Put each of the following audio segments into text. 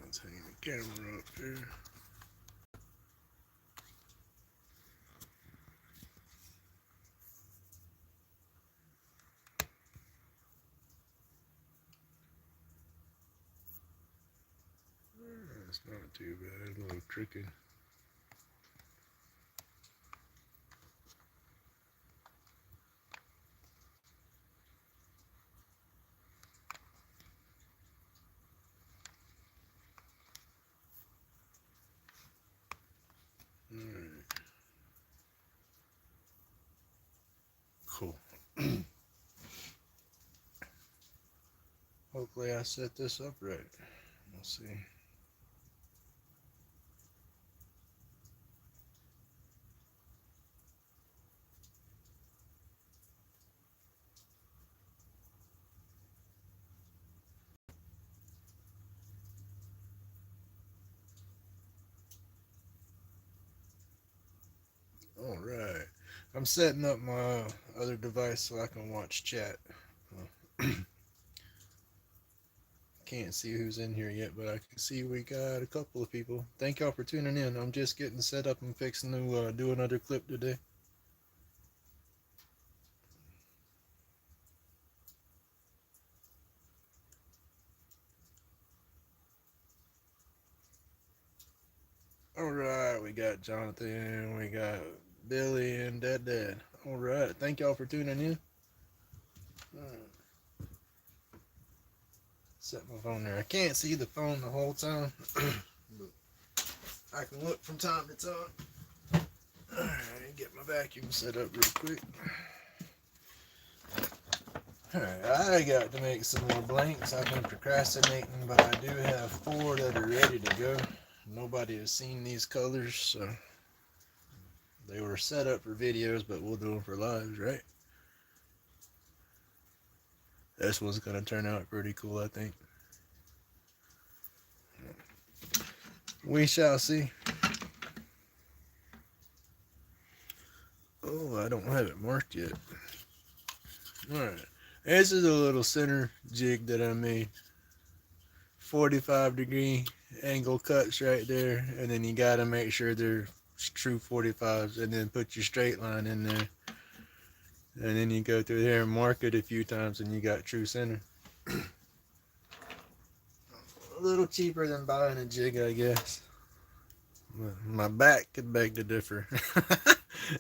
Let's hang the camera up here. It's not too bad, a little tricky. Alright. Cool. Hopefully I set this up right. We'll see. Alright. I'm setting up my other device so I can watch chat. Can't see who's in here yet, but I can see we got a couple of people. Thank y'all for tuning in. I'm just getting set up and fixing to do another clip today. Alright, we got Jonathan, we got Billy, and Dad. Alright, thank y'all for tuning in. Set my phone there. I can't see the phone the whole time, but I can look from time to time. Alright, get my vacuum set up real quick. Alright, I got to make some more blanks. I've been procrastinating, but I do have 4 that are ready to go. Nobody has seen these colors, so they were set up for videos, but we'll do them for lives, right? This one's gonna turn out pretty cool, I think. We shall see. Oh, I don't have it marked yet. Alright, this is a little center jig that I made. 45-degree angle cuts right there, and then you gotta make sure they're true 45s, and then put your straight line in there, and then you go through there and mark it a few times, and you got true center. A little cheaper than buying a jig, I guess. My back could beg to differ.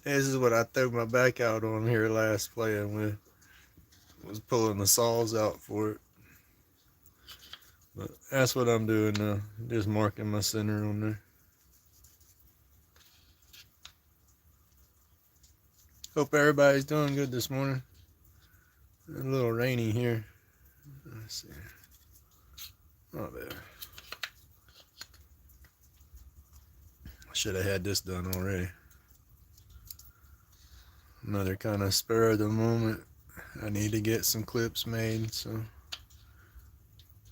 This is what I threw my back out on here last playing with. Was pulling the saws out for it. But that's what I'm doing now. Just marking my center on there. Hope everybody's doing good this morning. A little rainy here. Let's see. Oh, there. I should have had this done already. Another kind of spur of the moment. I need to get some clips made, so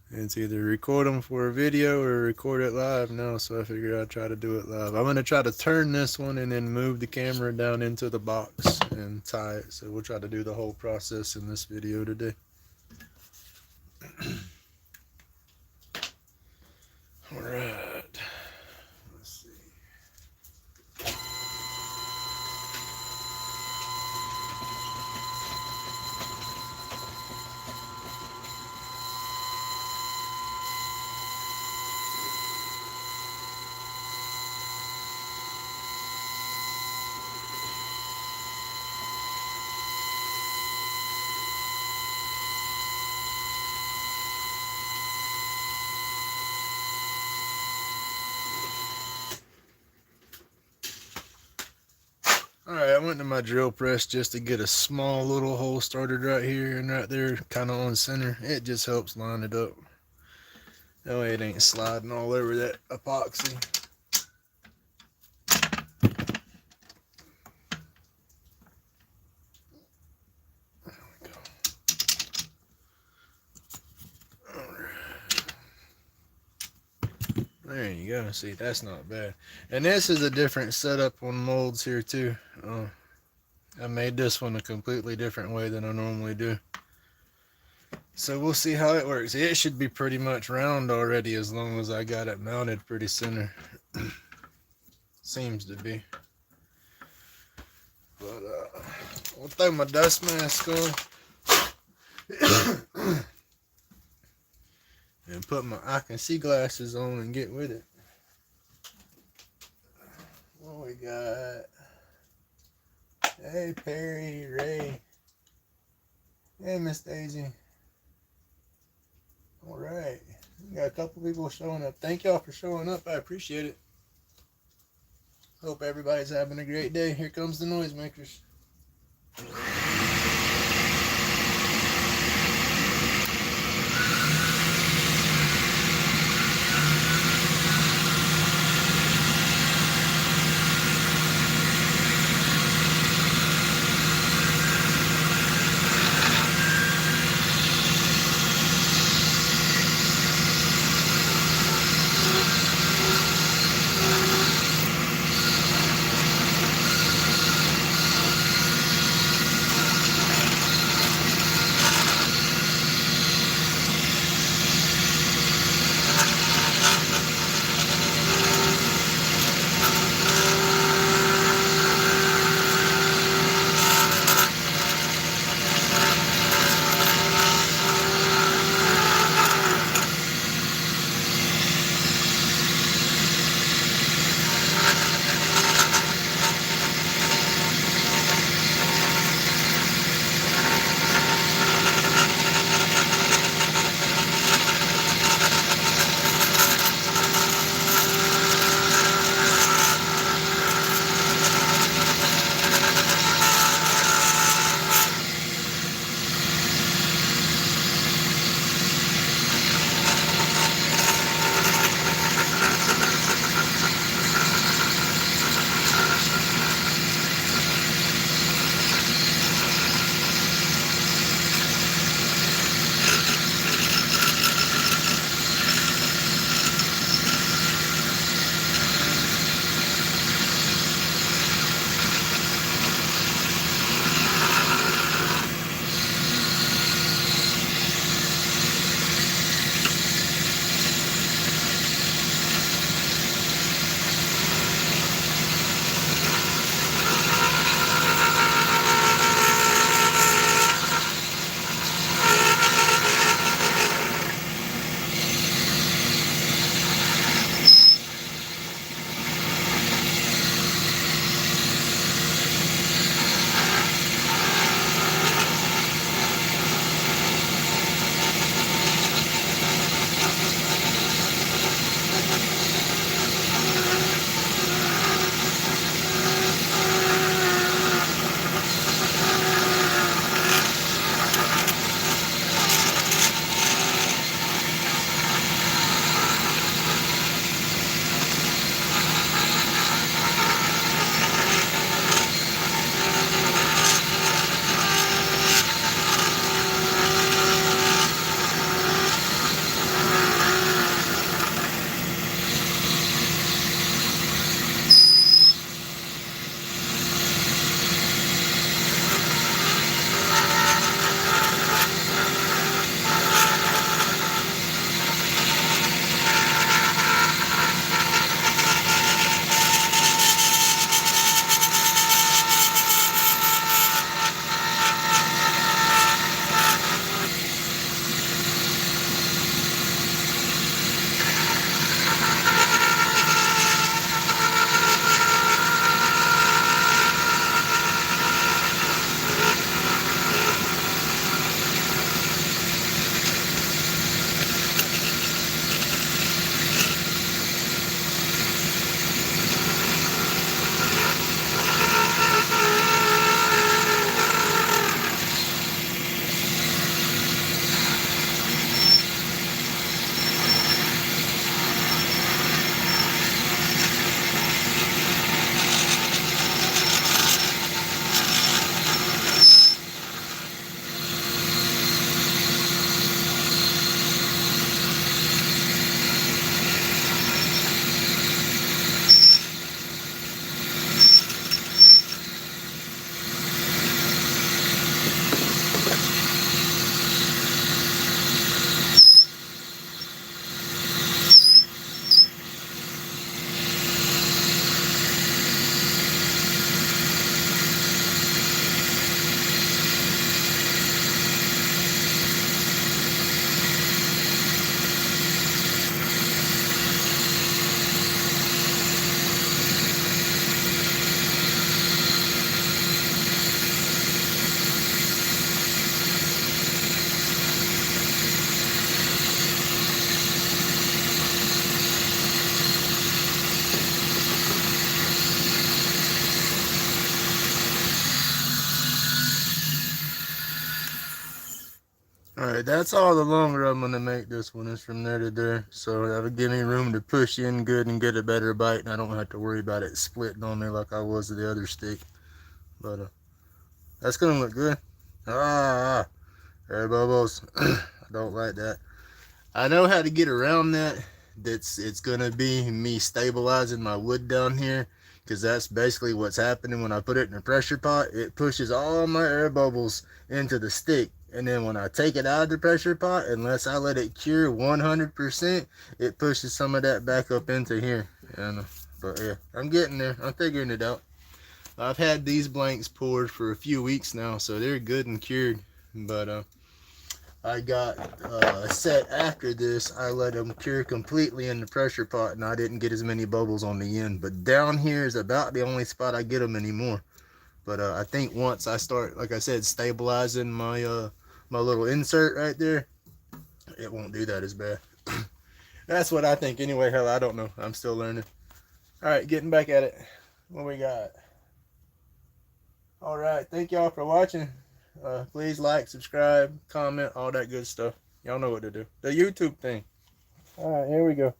it's either record them for a video or record it live now, so I figured I'd try to do it live. I'm going to try to turn this one and then move the camera down into the box and tie it, so we'll try to do the whole process in this video today. Alright, let's see. Alright, I went to my drill press just to get a small little hole started right here and right there, kind of on center. It just helps line it up. That way it ain't sliding all over that epoxy. There we go. Alright. There you go. See, that's not bad. And this is a different setup on molds here too. I made this one a completely different way than I normally do. So we'll see how it works. It should be pretty much round already as long as I got it mounted pretty center. Seems to be. But I'll throw my dust mask on and put my I can see glasses on and get with it. What we got? Hey Perry, Ray. Hey Miss Daisy. All right, we got a couple people showing up. Thank y'all for showing up. I appreciate it. Hope everybody's having a great day. Here comes the noisemakers. that's all the longer I'm gonna make this one is from there to there. So that'll give me room to push in good and get a better bite, and I don't have to worry about it splitting on me like I was with the other stick. But that's gonna look good. Air bubbles. I don't like that. I know how to get around that. It's gonna be me stabilizing my wood down here, because that's basically what's happening when I put it in a pressure pot. It pushes all my air bubbles into the stick, and then when I take it out of the pressure pot, unless I let it cure 100%, it pushes some of that back up into here. But yeah, I'm getting there. I'm figuring it out. I've had these blanks poured for a few weeks now, so they're good and cured. But I got a set after this. I let them cure completely in the pressure pot, and I didn't get as many bubbles on the end. But down here is about the only spot I get them anymore. But I think once I start, like I said, stabilizing my my little insert right there, it won't do that as bad. That's what I think anyway. Hell, I don't know. I'm still learning. All right, getting back at it. What we got? All right, thank y'all for watching. Please like, subscribe, comment, all that good stuff. Y'all know what to do. The YouTube thing. All right, here we go.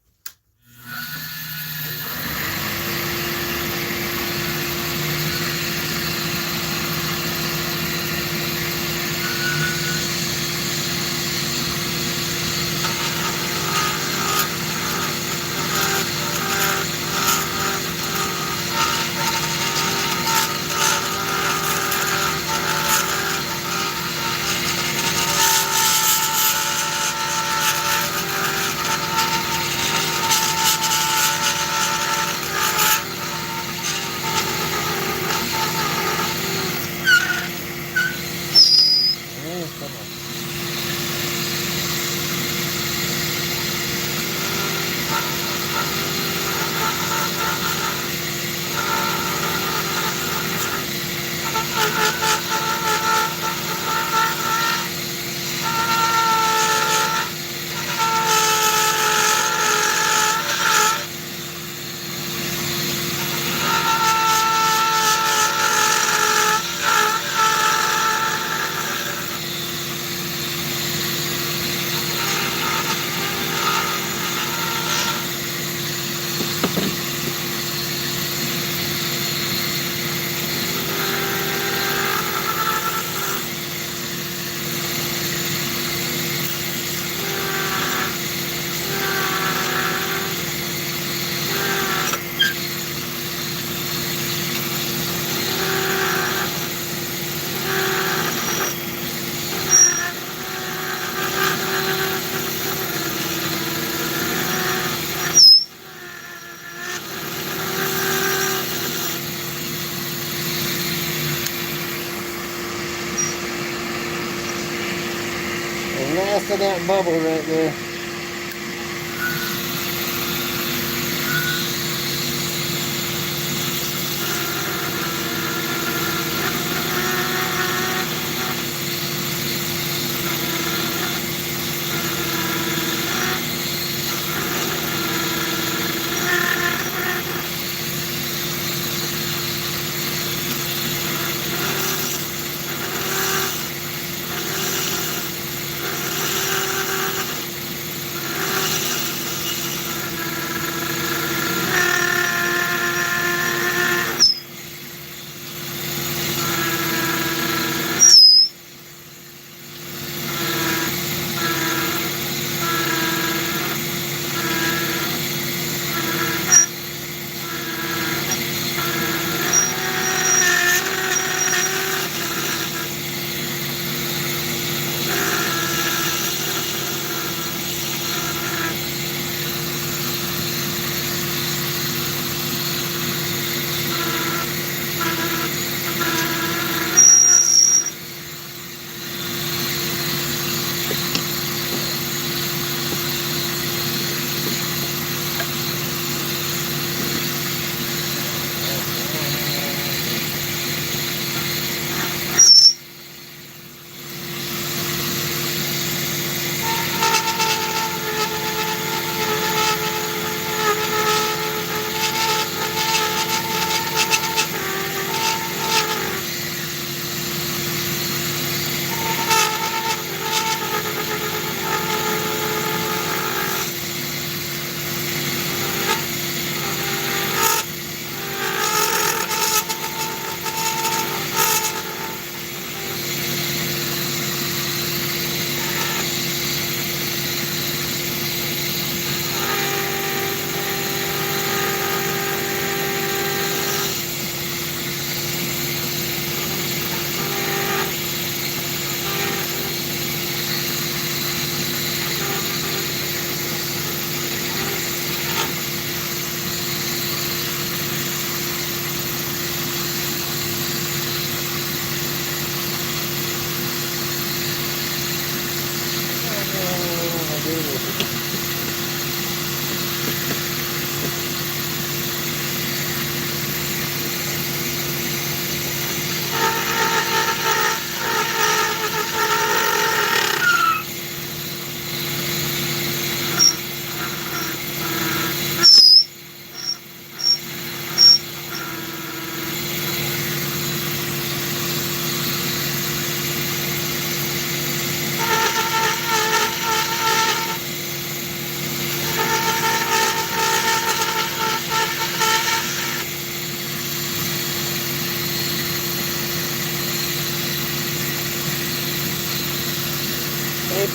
The last of that bubble right there.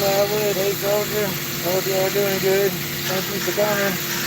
Plywood. Hey, Soldier. Hope y'all are doing good. Thank you for coming.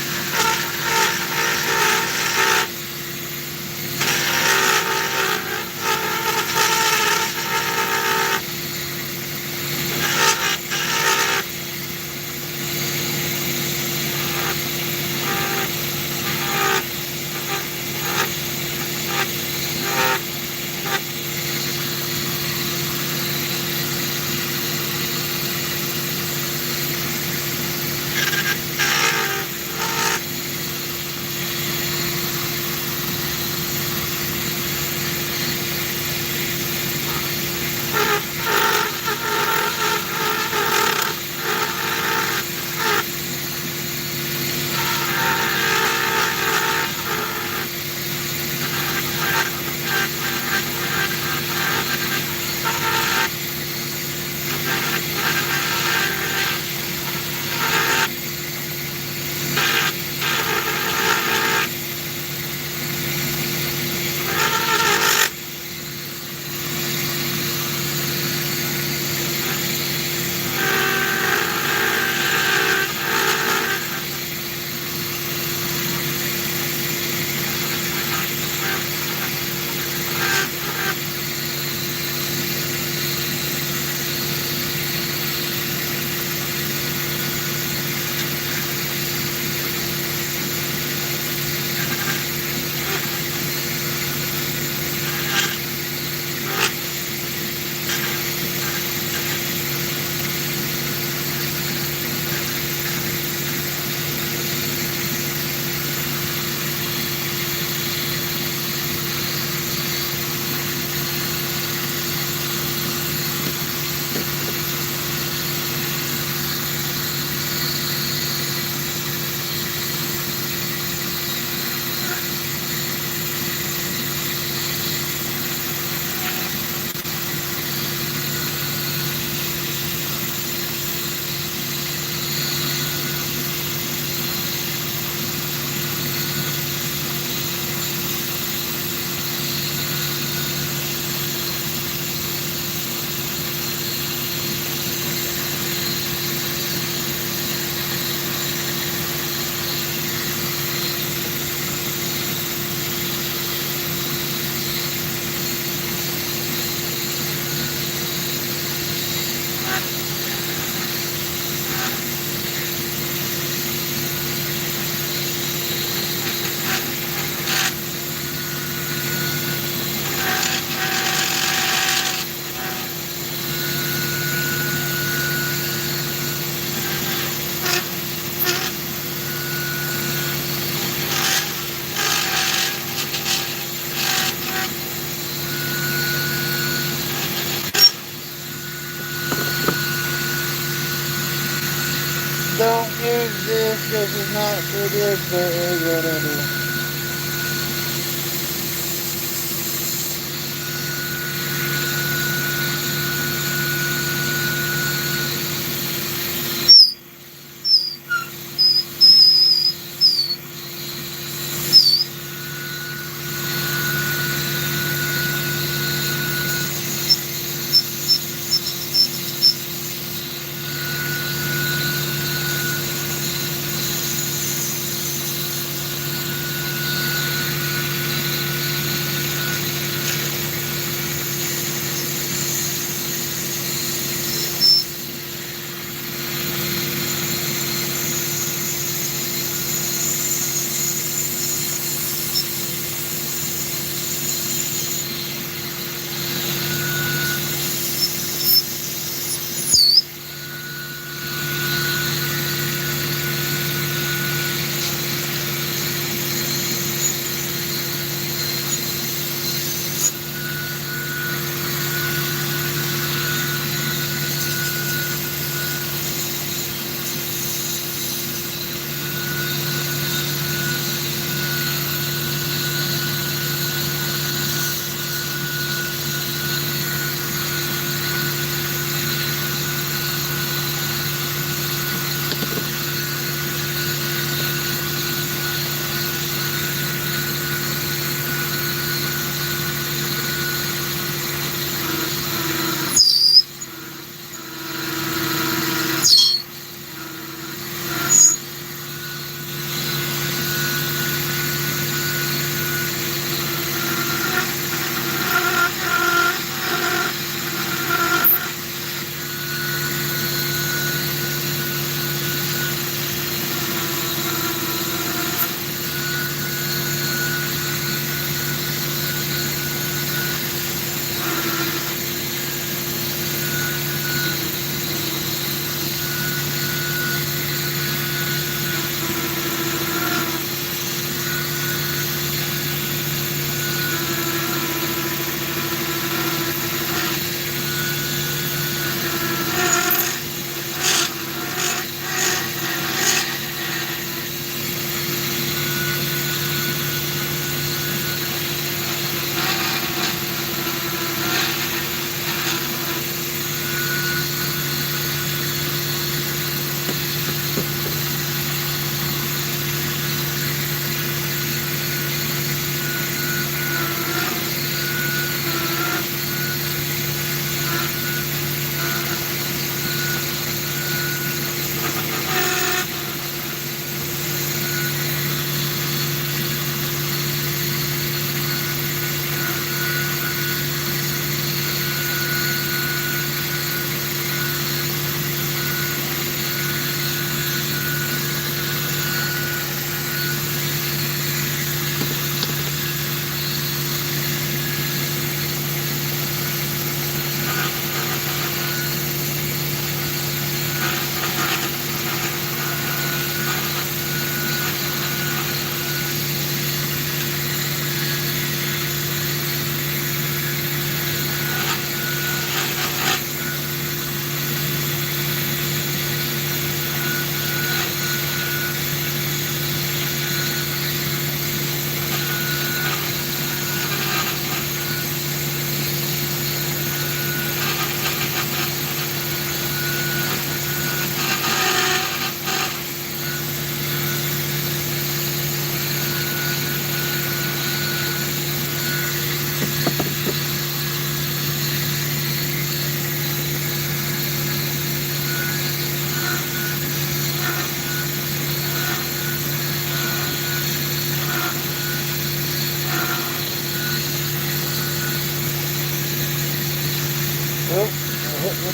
Don't use this. This is not for this, but it is what I do.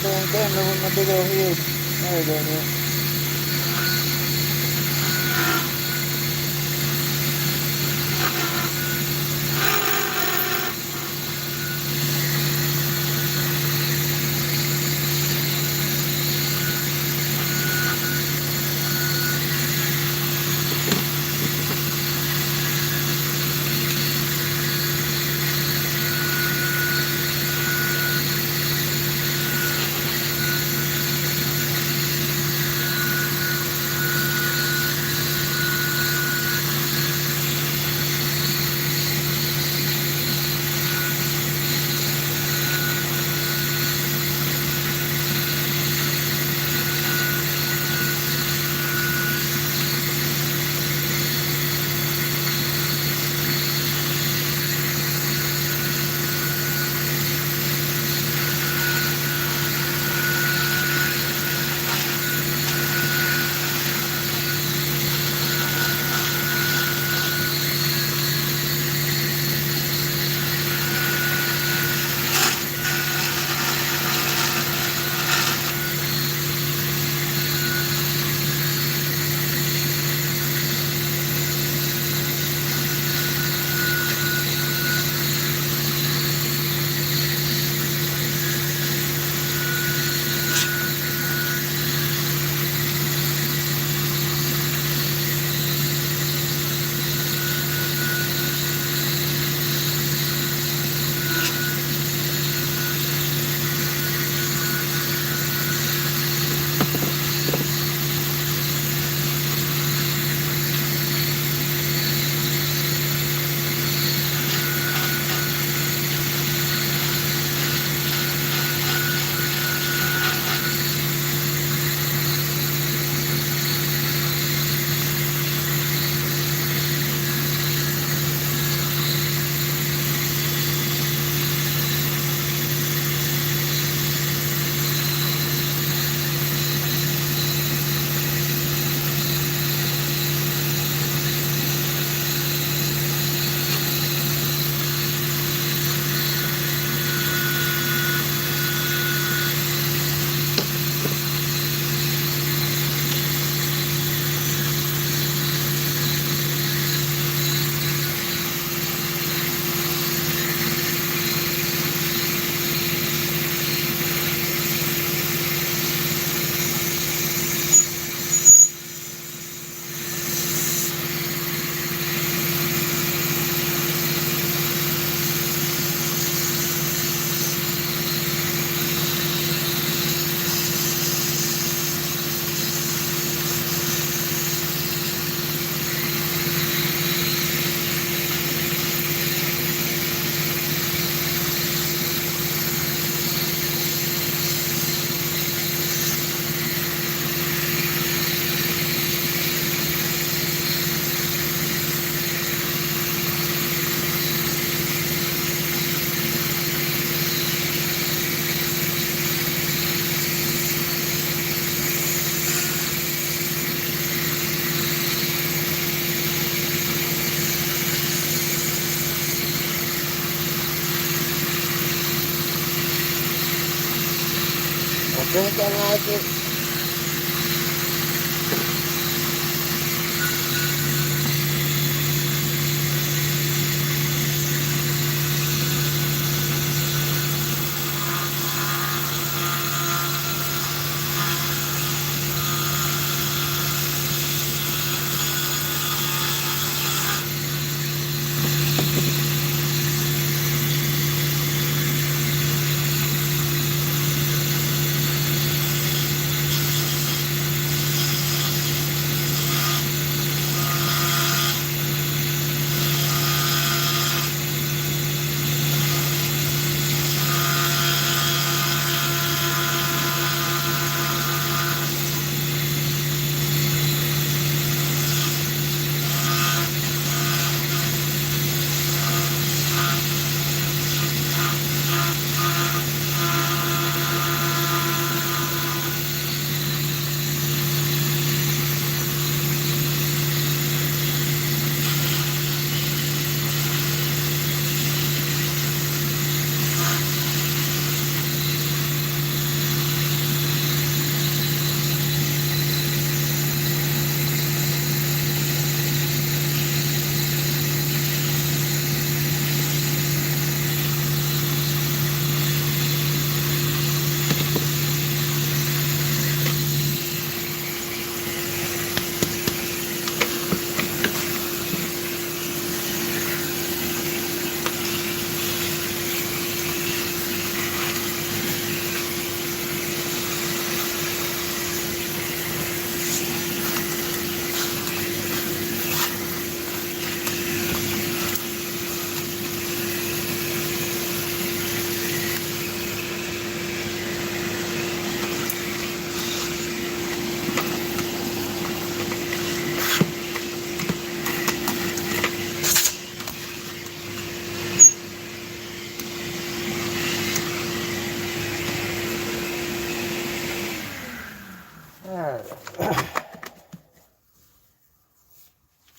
damn camera with my big old head. There we go now. I think I like it.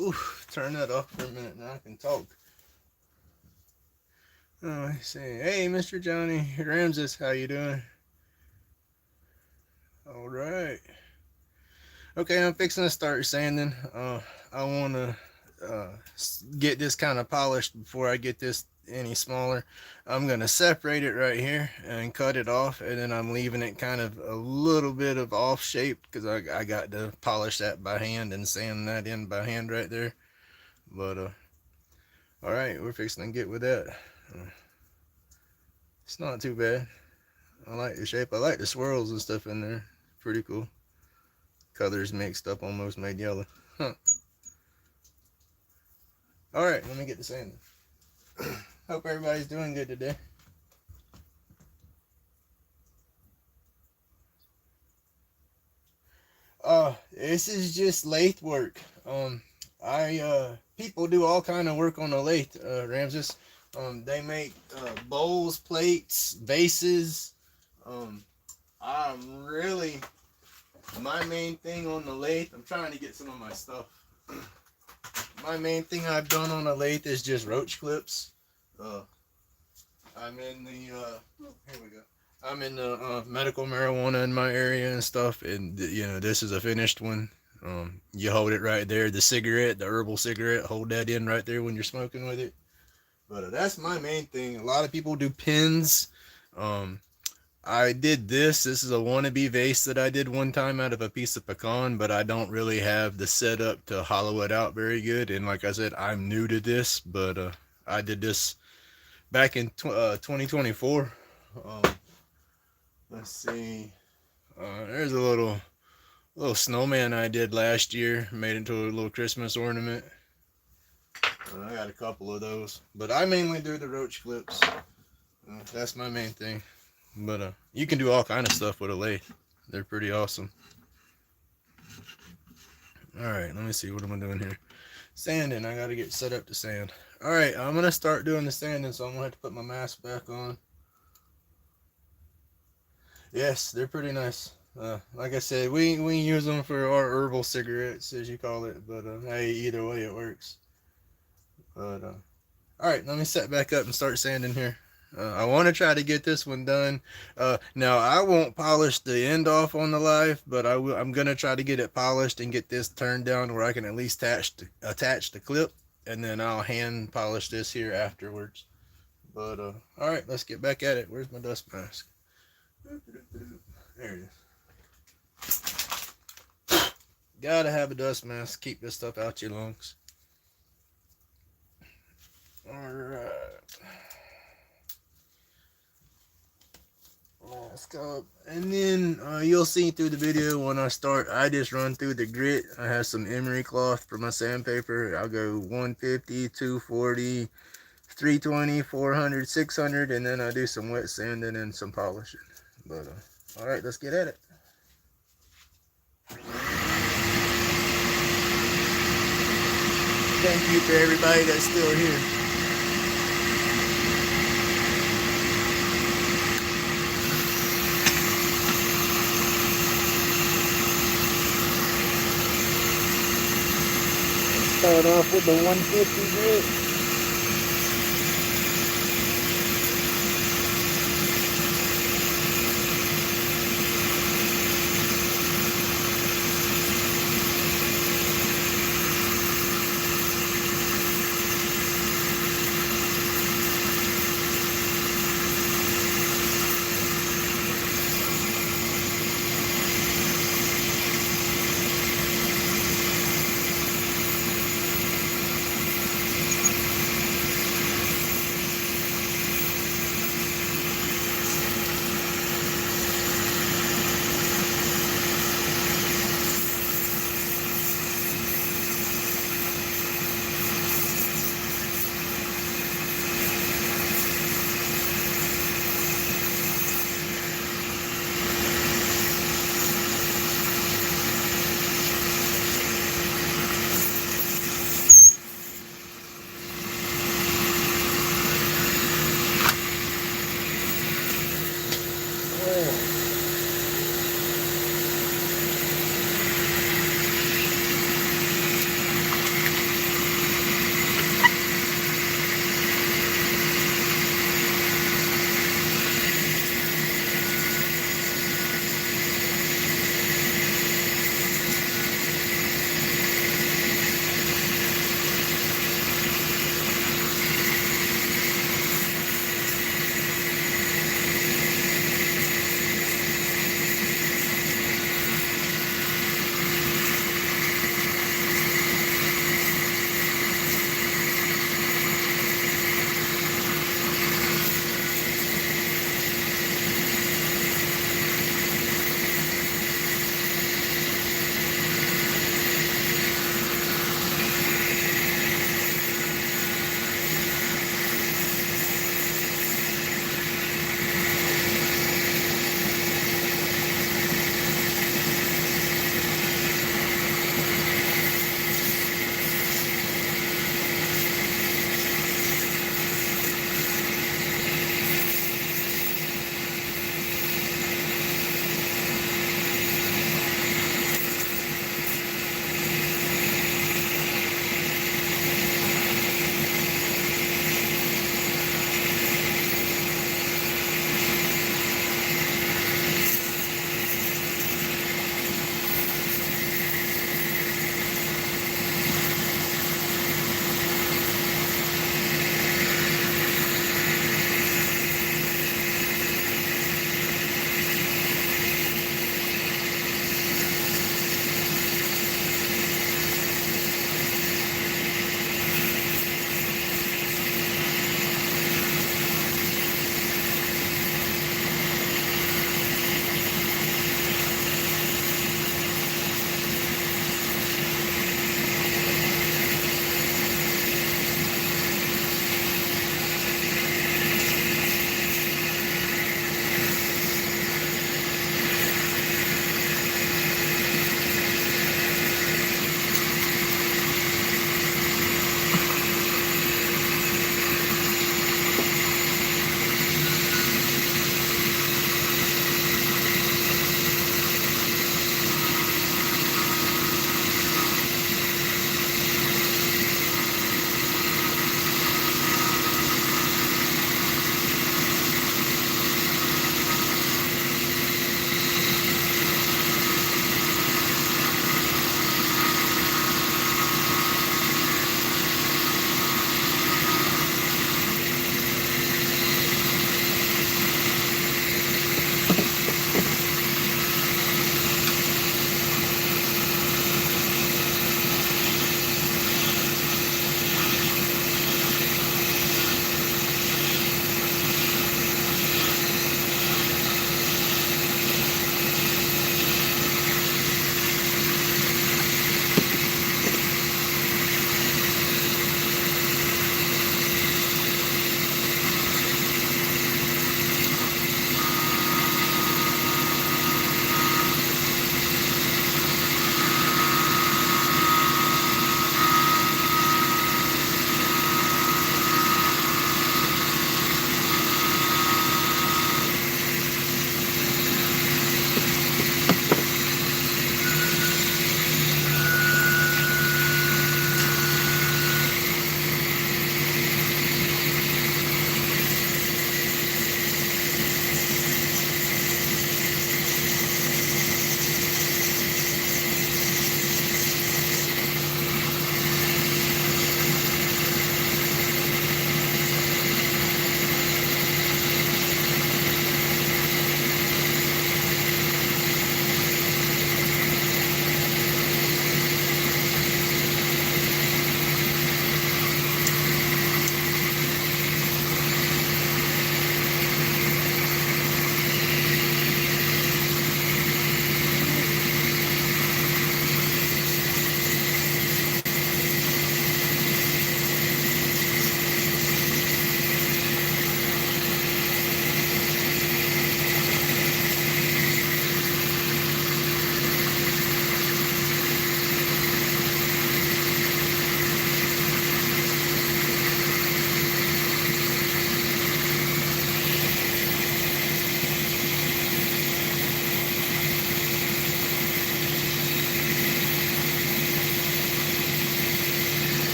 Oof, turn that off for a minute now I can talk. Oh, I see. Hey, Mr. Johnny Ramses, how you doing? All right. Okay, I'm fixing to start sanding. I want to get this kind of polished before I get this any smaller. I'm going to separate it right here and cut it off, and then I'm leaving it kind of a little bit of off shape because I got to polish that by hand and sand that in by hand right there. But all right, we're fixing to get with that. It's not too bad. I like the shape. I like the swirls and stuff in there. Pretty cool. Colors mixed up, almost made yellow. Huh. All right, let me get the sanding. Hope everybody's doing good today. This is just lathe work. People do all kind of work on the lathe, Ramses. They make bowls, plates, vases. I'm really, my main thing on the lathe, I'm trying to get some of my stuff. My main thing I've done on the lathe is just roach clips. I'm in the, here we go. I'm in the medical marijuana in my area and stuff, and you know, this is a finished one. You hold it right there, the cigarette, the herbal cigarette, hold that in right there when you're smoking with it. But that's my main thing. A lot of people do pins. I did this. This is a wannabe vase that I did one time out of a piece of pecan, but I don't really have the setup to hollow it out very good. And like I said, I'm new to this, but I did this back in 2024. Let's see. There's a little snowman I did last year. Made into a little Christmas ornament. I got a couple of those, but I mainly do the roach clips. That's my main thing. But you can do all kind of stuff with a lathe. They're pretty awesome. Alright, let me see. What am I doing here? Sanding. I got to get set up to sand. Alright, I'm going to start doing the sanding, so I'm going to have to put my mask back on. Yes, they're pretty nice. Like I said, we use them for our herbal cigarettes, as you call it. But hey, either way it works. But alright, let me set back up and start sanding here. I want to try to get this one done. Now, I won't polish the end off on the live, but I'm going to try to get it polished and get this turned down where I can at least attach the clip, and then I'll hand polish this here afterwards. But, alright, let's get back at it. Where's my dust mask? There it is. Gotta have a dust mask. Keep this stuff out your lungs. Alright. Mask up. And then you'll see through the video when I start, I just run through the grit. I have some emery cloth for my sandpaper. I'll go 150, 240, 320, 400, 600, and then I do some wet sanding and some polishing. But alright, let's get at it. Thank you for everybody that's still here. Start off with the 150 grit.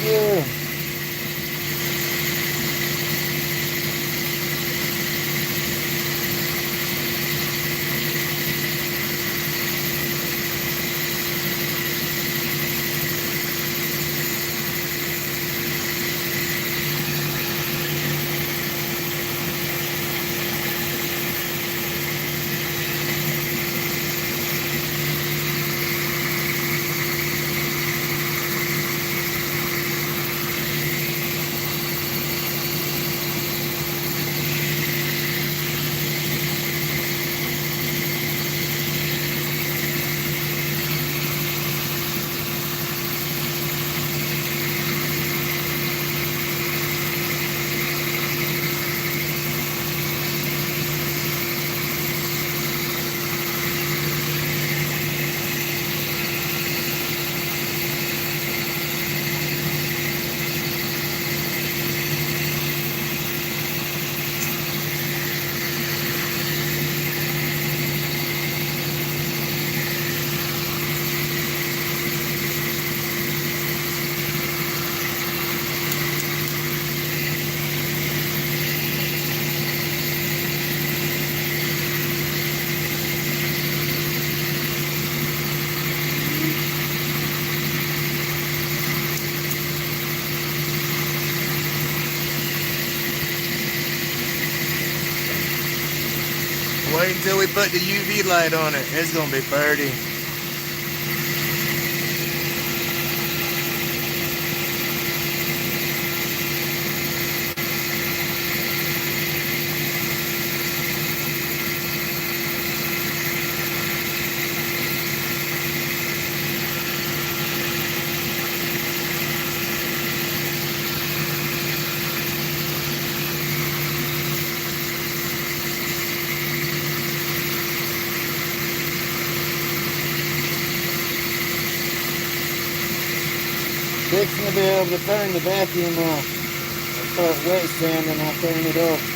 you. Wait until we put the UV light on it. It's gonna be pretty. Fixing to be able to turn the vacuum off. I start wet sanding, I'll turn it off.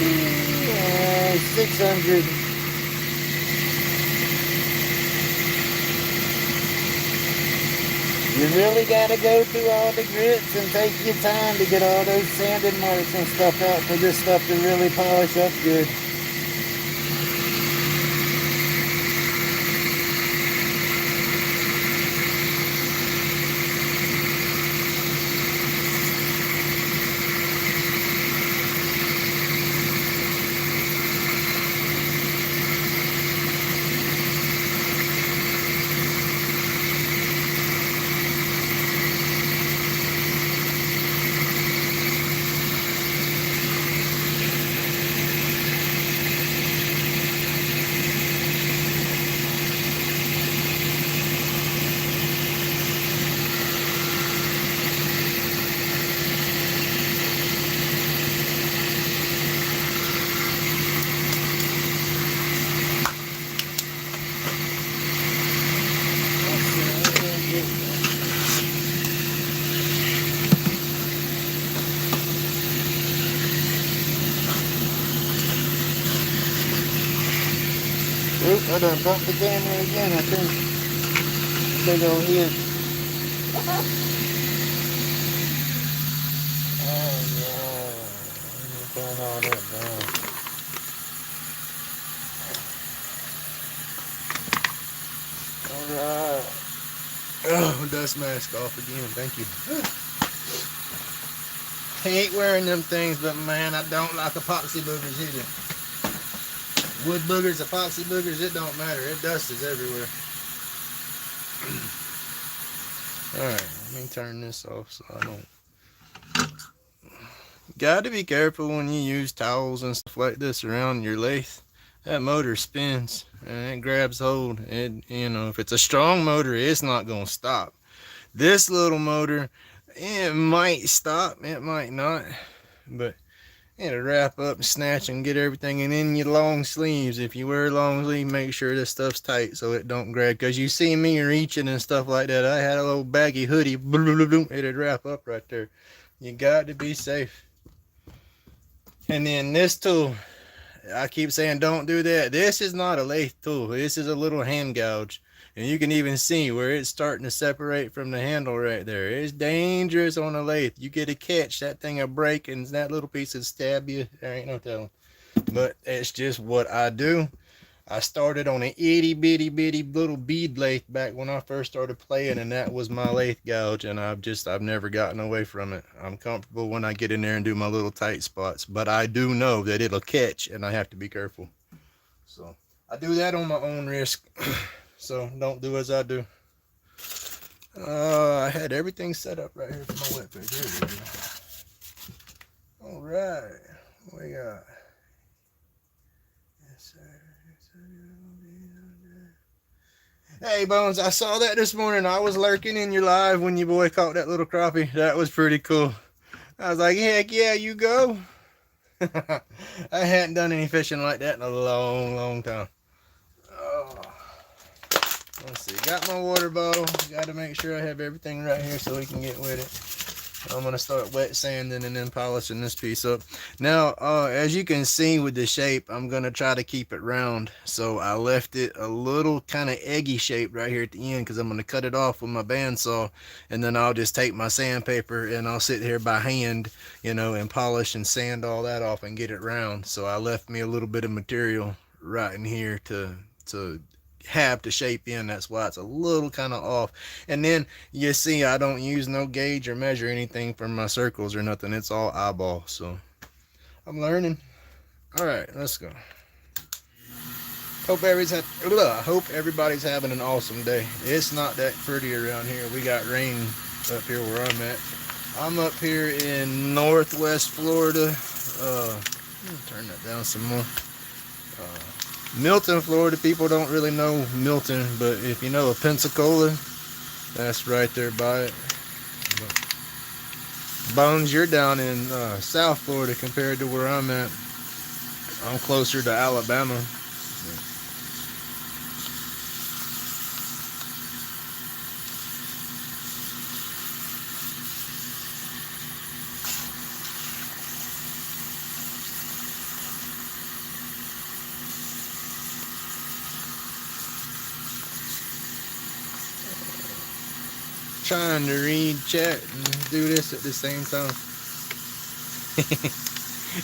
Yeah, 600. You really gotta go through all the grits and take your time to get all those sanding marks and stuff out for this stuff to really polish up good. Oop, I done bumped the camera again, I think. Big old head. Oh yeah. Let me turn all that down. Alright. Oh, dust mask off again. Thank you. Hate wearing them things, but man, I don't like epoxy boogers either. Wood boogers, epoxy boogers, it don't matter. It dust is everywhere. Alright, let me turn this off so I don't. Got to be careful when you use towels and stuff like this around your lathe. That motor spins and it grabs hold. It, you know, if it's a strong motor, it's not gonna stop. This little motor, It might stop, it might not, but it'll wrap up and snatch and get everything. And in your long sleeves, if you wear long sleeves, make sure this stuff's tight so it don't grab. Because you see me reaching and stuff like that. I had a little baggy hoodie, it'd wrap up right there. You got to be safe. And then this tool, I keep saying don't do that. This is not a lathe tool. This is a little hand gouge. And you can even see where it's starting to separate from the handle right there. It's dangerous on a lathe. You get a catch, that thing will break and that little piece will stab you. There ain't no telling. But it's just what I do. I started on an itty bitty little bead lathe back when I first started playing, and that was my lathe gouge, and I've never gotten away from it. I'm comfortable when I get in there and do my little tight spots, but I do know that it'll catch and I have to be careful. So I do that on my own risk. So don't do as I do. I had everything set up right here for my wet pig. Here we go. All right, what we got? Yes, sir. Hey Bones, I saw that this morning. I was lurking in your live when your boy caught that little crappie. That was pretty cool. I was like, heck yeah, you go. I hadn't done any fishing like that in a long time. Oh, let's see. Got my water bottle. Got to make sure I have everything right here so we can get with it. I'm going to start wet sanding and then polishing this piece up. Now, as you can see with the shape, I'm going to try to keep it round. So I left it a little kind of eggy shape right here at the end because I'm going to cut it off with my bandsaw. And then I'll just take my sandpaper and I'll sit here by hand, you know, and polish and sand all that off and get it round. So I left me a little bit of material right in here to have to shape in. That's why it's a little kind of off. And then you see I don't use no gauge or measure anything for my circles or nothing. It's all eyeball. So I'm learning. All right, let's go. Hope everybody's having an awesome day. It's not that pretty around here. We got rain up here where I'm at. I'm up here in northwest Florida. Turn that down some more. Milton, Florida. People don't really know Milton, but if you know of Pensacola, that's right there by it. Bones, you're down in South Florida compared to where I'm at. I'm closer to Alabama. Trying to read chat and do this at the same time.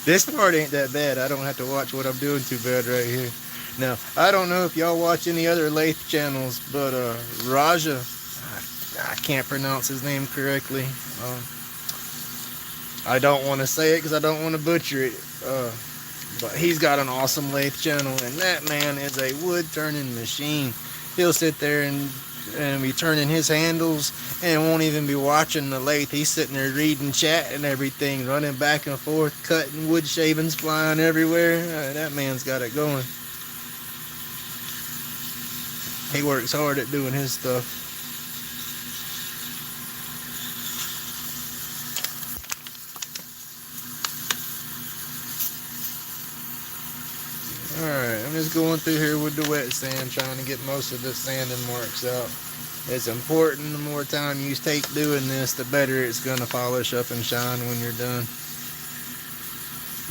This part ain't that bad. I don't have to watch what I'm doing too bad right here. Now, I don't know if y'all watch any other lathe channels, but Raja, I can't pronounce his name correctly. I don't want to say it because I don't want to butcher it. But he's got an awesome lathe channel, and that man is a wood turning machine. He'll sit there and be turning his handles and won't even be watching the lathe. He's sitting there reading chat and everything, running back and forth, cutting wood shavings flying everywhere. That man's got it going. He works hard at doing his stuff. Alright, I'm just going through here with the wet sand, trying to get most of the sanding marks out. It's important, the more time you take doing this, the better it's going to polish up and shine when you're done.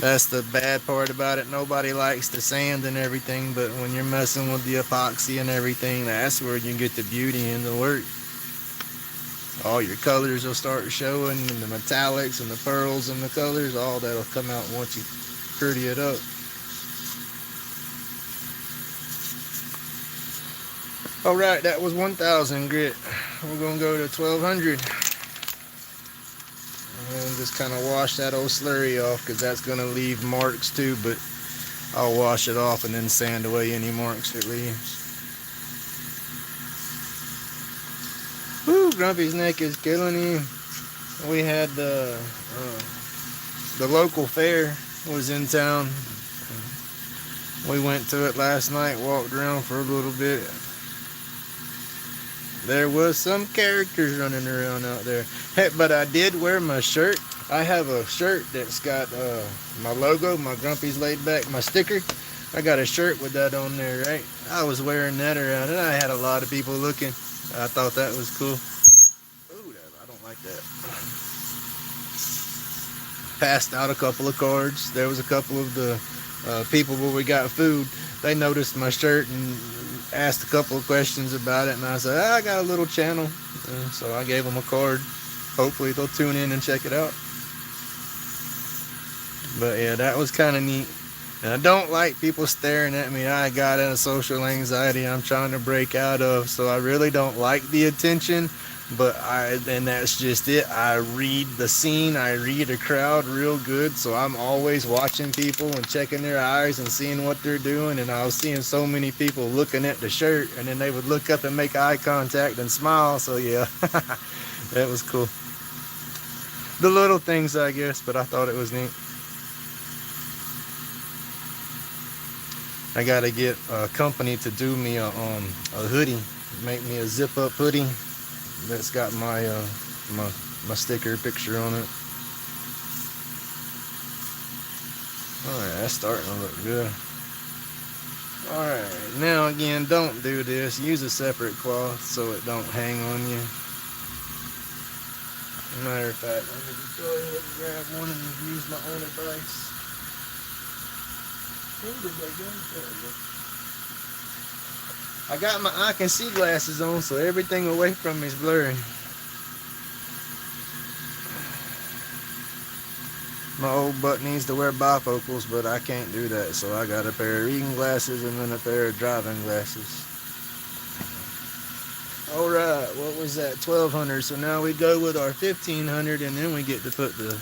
That's the bad part about it. Nobody likes the sand and everything, but when you're messing with the epoxy and everything, that's where you get the beauty in the work. All your colors will start showing, and the metallics and the pearls and the colors, all that'll come out once you pretty it up. Alright, that was 1,000 grit. We're going to go to 1,200. And just kind of wash that old slurry off because that's going to leave marks too, but I'll wash it off and then sand away any marks it leaves. Woo, Grumpy's neck is killing him. We had the local fair was in town. We went to it last night, walked around for a little bit. There was some characters running around out there. Hey, but I did wear my shirt. I have a shirt that's got my logo, my Grumpy's Laid Back, my sticker. I got a shirt with that on there, right? I was wearing that around, and I had a lot of people looking. I thought that was cool. Ooh, I don't like that. Passed out a couple of cards. There was a couple of the people where we got food. They noticed my shirt and asked a couple of questions about it, and I said, I got a little channel. So I gave them a card. Hopefully they'll tune in and check it out. But yeah, that was kind of neat. And I don't like people staring at me. I got a social anxiety I'm trying to break out of, so I really don't like the attention. But and that's just it. I read the scene, I read a crowd real good, so I'm always watching people and checking their eyes and seeing what they're doing. And I was seeing so many people looking at the shirt, and then they would look up and make eye contact and smile. So yeah, that was cool. The little things, I guess, but I thought it was neat. I gotta get a company to do me a hoodie, make me a zip-up hoodie that's got my my sticker picture on it. Alright, that's starting to look good. Alright, now again, don't do this. Use a separate cloth so it don't hang on you. Matter of fact, let me just go ahead and grab one and use my own advice. Where did they go? There we go. I got my I can see glasses on, so everything away from me is blurry. My old butt needs to wear bifocals, but I can't do that, so I got a pair of reading glasses and then a pair of driving glasses. Alright, what was that? 1200. So now we go with our 1500, and then we get to put the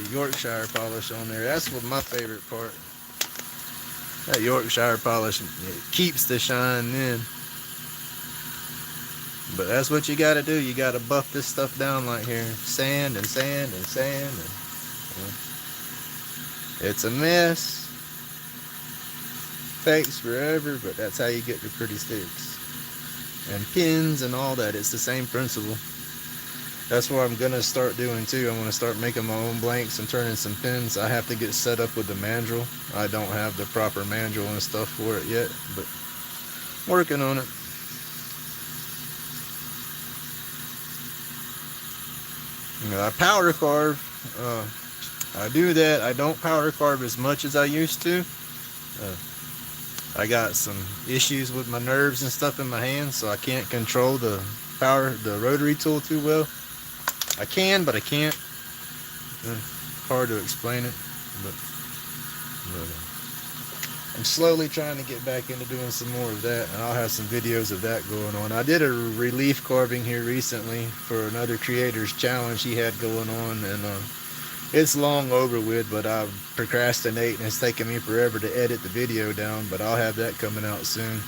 Yorkshire polish on there. That's what my favorite part. That Yorkshire polish, it keeps the shine in. But that's what you gotta do. You gotta buff this stuff down like here. Sand and sand and sand. It's a mess. Takes forever, but that's how you get the pretty sticks. And pins and all that. It's the same principle. That's what I'm gonna start doing too. I'm gonna start making my own blanks and turning some pins. I have to get set up with the mandrel. I don't have the proper mandrel and stuff for it yet, but working on it. I powder carve. I do that. I don't powder carve as much as I used to. I got some issues with my nerves and stuff in my hands, so I can't control the rotary tool too well. I can, but I can't. Hard to explain it, but I'm slowly trying to get back into doing some more of that, and I'll have some videos of that going on. I did a relief carving here recently for another creator's challenge he had going on, and it's long over with, but I procrastinate and it's taking me forever to edit the video down, but I'll have that coming out soon.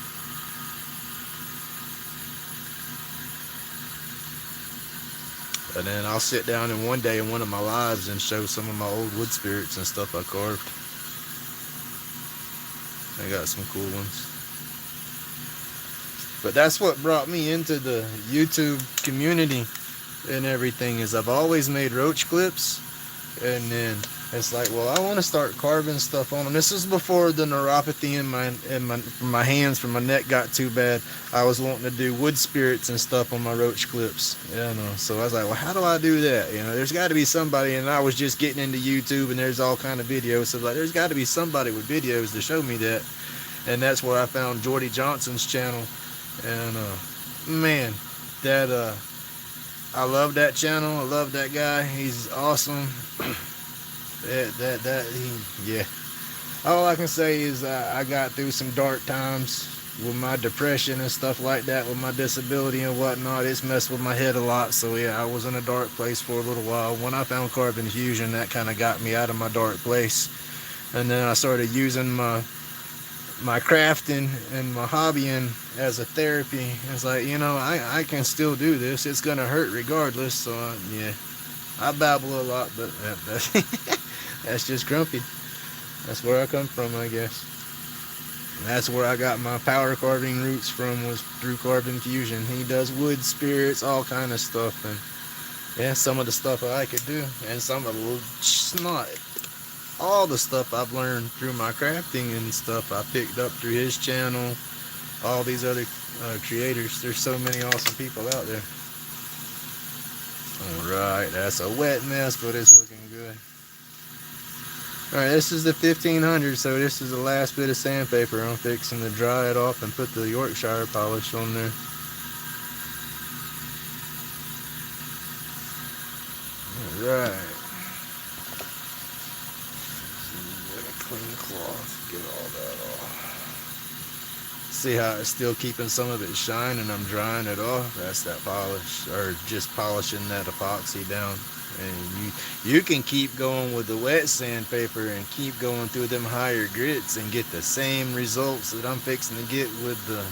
And then I'll sit down in one day in one of my lives and show some of my old wood spirits and stuff I carved. I got some cool ones. But that's what brought me into the YouTube community and everything, is I've always made roach clips, and then it's like, well, I want to start carving stuff on them. This is before the neuropathy in my hands from my neck got too bad. I was wanting to do wood spirits and stuff on my roach clips, so I was like, well, how do I do that? There's got to be somebody. And I was just getting into YouTube, and there's all kind of videos, so like, there's got to be somebody with videos to show me that. And that's where I found Jordy Johnson's channel, and man, that I love that channel. I love that guy. He's awesome. Yeah. All I can say is I got through some dark times with my depression and stuff like that, with my disability and whatnot. It's messed with my head a lot. So yeah, I was in a dark place for a little while. When I found Carbon Fusion, that kind of got me out of my dark place. And then I started using my crafting and my hobbying as a therapy. It's like, I can still do this. It's gonna hurt regardless. So yeah, I babble a lot, but that's just grumpy. That's where I come from, I guess. That's where I got my power carving roots from, was through Carbon Fusion. He does wood spirits, all kind of stuff, and yeah, some of the stuff I could do, and some of the not all the stuff I've learned through my crafting and stuff I picked up through his channel. All these other creators. There's so many awesome people out there. Alright, that's a wet mess, but it's looking good. Alright, this is the 1500, so this is the last bit of sandpaper. I'm fixing to dry it off and put the Yorkshire polish on there. Alright. Get a clean cloth, get all that off. See how it's still keeping some of it shine and I'm drying it off? That's that polish, or just polishing that epoxy down. And you can keep going with the wet sandpaper and keep going through them higher grits and get the same results that I'm fixing to get with the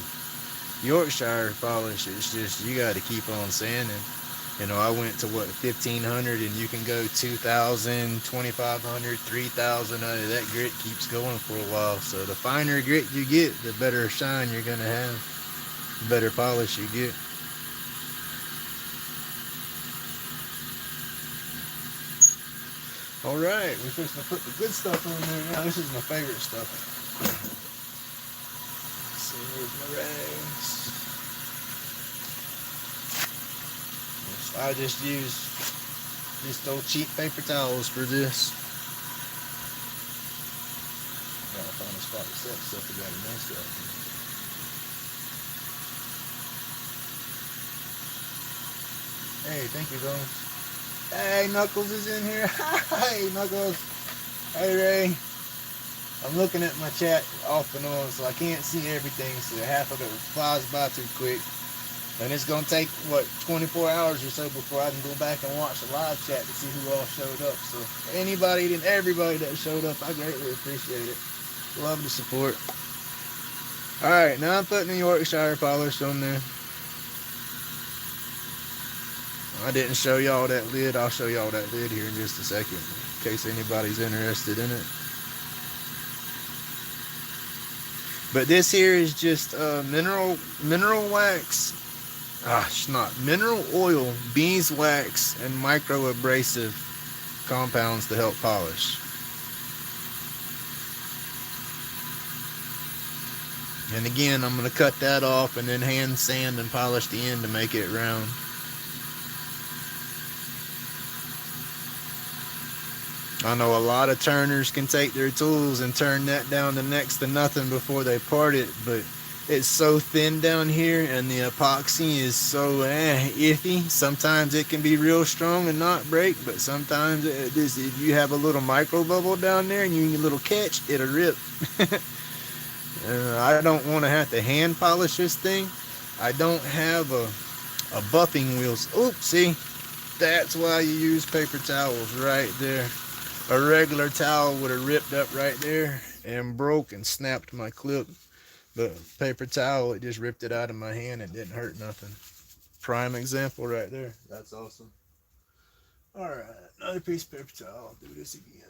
Yorkshire polish. It's just you got to keep on sanding. You know, I went to what, 1500, and you can go 2000, 2500, 3000. That grit keeps going for a while. So the finer grit you get, the better shine you're gonna have, the better polish you get. All right, we're supposed to put the good stuff on there now. This is my favorite stuff. Let's see, here's my rags. I just use just old cheap paper towels for this. Gotta find a spot to set stuff that got a mess up. Hey, thank you, Bones. Hey, Knuckles is in here. Hey, Knuckles. Hey, Ray. I'm looking at my chat off and on, so I can't see everything, so half of it flies by too quick. And it's going to take, what, 24 hours or so before I can go back and watch the live chat to see who all showed up. So anybody and everybody that showed up, I greatly appreciate it. Love the support. Alright, now I'm putting the Yorkshire polish on there. I didn't show y'all that lid. I'll show y'all that lid here in just a second, in case anybody's interested in it. But this here is just mineral wax. Mineral oil, beeswax, and micro abrasive compounds to help polish. And again, I'm going to cut that off and then hand sand and polish the end to make it round. I know a lot of turners can take their tools and turn that down to next to nothing before they part it, but it's so thin down here and the epoxy is so iffy. Sometimes it can be real strong and not break, but sometimes if you have a little micro bubble down there and you need a little catch, it'll rip. I don't want to have to hand polish this thing. I don't have a buffing wheels. Oops, see, that's why you use paper towels right there. A regular towel would have ripped up right there and broke and snapped my clip. But paper towel, it just ripped it out of my hand and didn't hurt nothing. Prime example right there. That's awesome. Alright, another piece of paper towel. I'll do this again.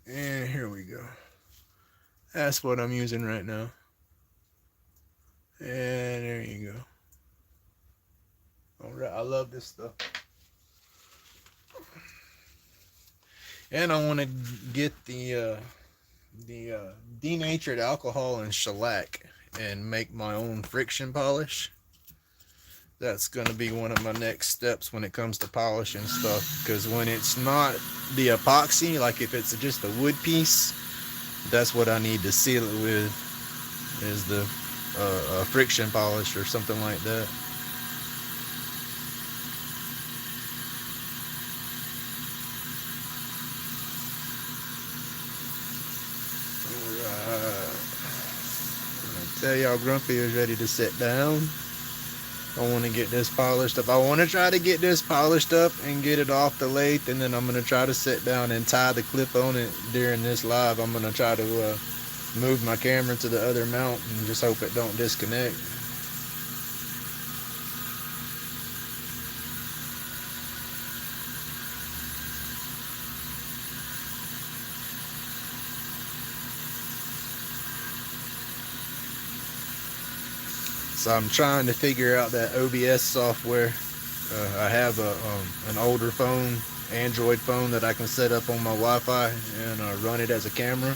And here we go. That's what I'm using right now. And there you go. Alright, I love this stuff. And I want to get the denatured alcohol and shellac and make my own friction polish. That's going to be one of my next steps when it comes to polishing stuff, because when it's not the epoxy, like if it's just a wood piece, that's what I need to seal it with, is the friction polish or something like that. Tell y'all, Grumpy is ready to sit down. I want to get this polished up. I want to try to get this polished up and get it off the lathe, and then I'm going to try to sit down and tie the clip on it during this live. I'm going to try to move my camera to the other mount and just hope it don't disconnect. So I'm trying to figure out that OBS software. I have an older phone, Android phone, that I can set up on my Wi-Fi and run it as a camera.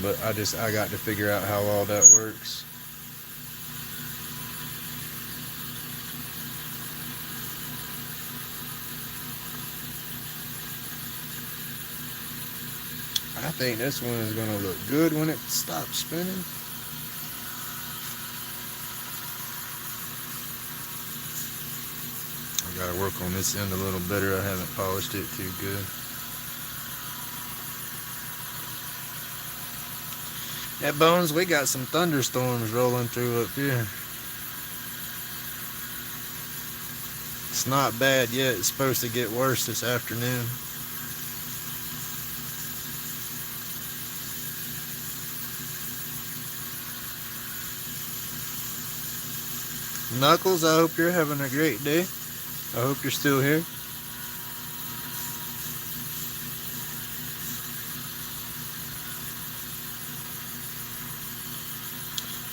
But I got to figure out how all that works. I think this one is going to look good when it stops spinning. I got to work on this end a little better. I haven't polished it too good. At Bones, we got some thunderstorms rolling through up here. It's not bad yet. It's supposed to get worse this afternoon. Knuckles, I hope you're having a great day. I hope you're still here.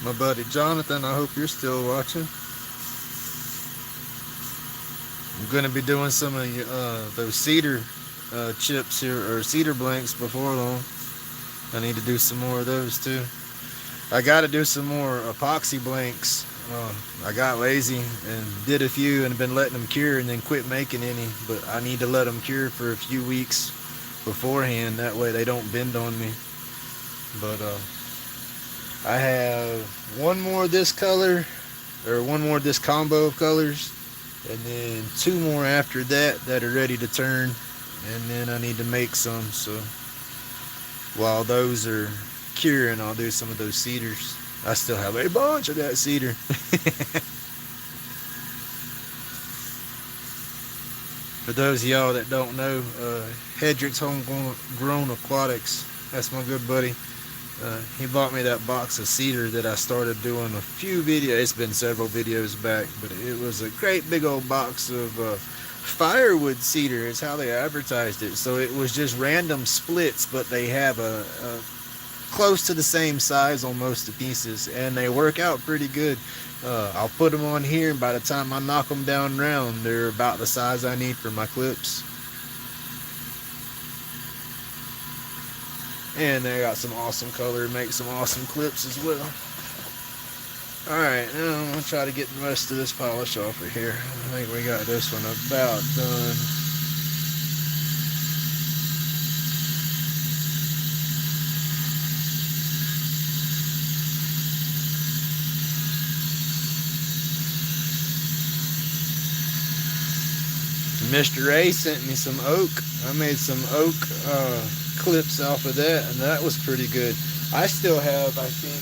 My buddy Jonathan, I hope you're still watching. I'm going to be doing some of those cedar chips here, or cedar blanks, before long. I need to do some more of those too. I got to do some more epoxy blanks. I got lazy and did a few and been letting them cure and then quit making any, but I need to let them cure for a few weeks beforehand, that way they don't bend on me. But I have one more of this color, or one more of this combo of colors, and then two more after that are ready to turn, and then I need to make some. So while those are curing, I'll do some of those cedars. I still have a bunch of that cedar. For those of y'all that don't know, Hedrick's Homegrown Aquatics, that's my good buddy. He bought me that box of cedar that I started doing a few videos. It's been several videos back, but it was a great big old box of firewood cedar is how they advertised it. So it was just random splits, but they have a close to the same size on most of the pieces, and they work out pretty good. I'll put them on here, and by the time I knock them down round, they're about the size I need for my clips. And they got some awesome color, make some awesome clips as well. Alright, now I'm going to try to get the rest of this polish off of here. I think we got this one about done. Mr. A sent me some oak. I made some oak clips off of that, and that was pretty good. I still have, I think,